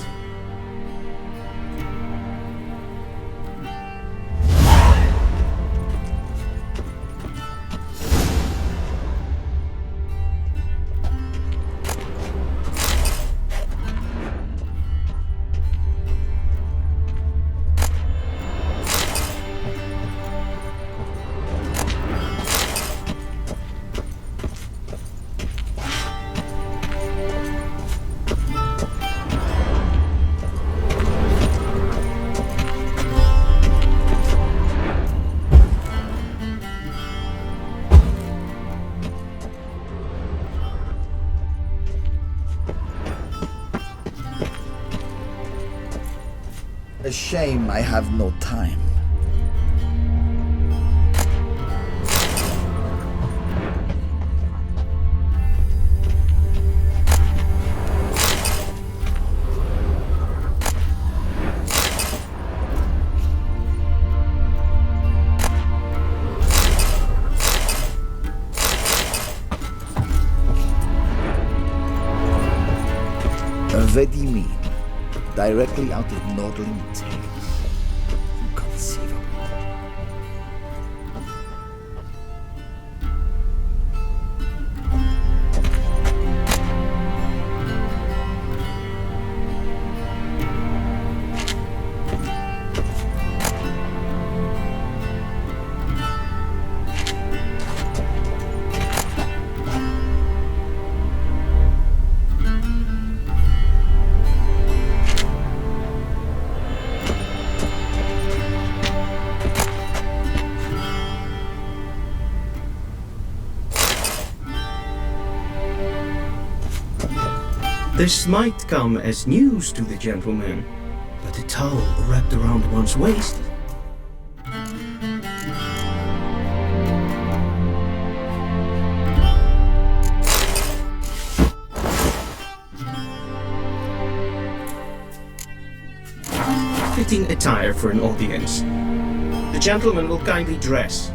A shame I have no time. Vedimi, directly out of Nordling Tales. Inconceivable. This might come as news to the gentleman, but a towel wrapped around one's waist. Fitting attire for an audience. The gentleman will kindly dress,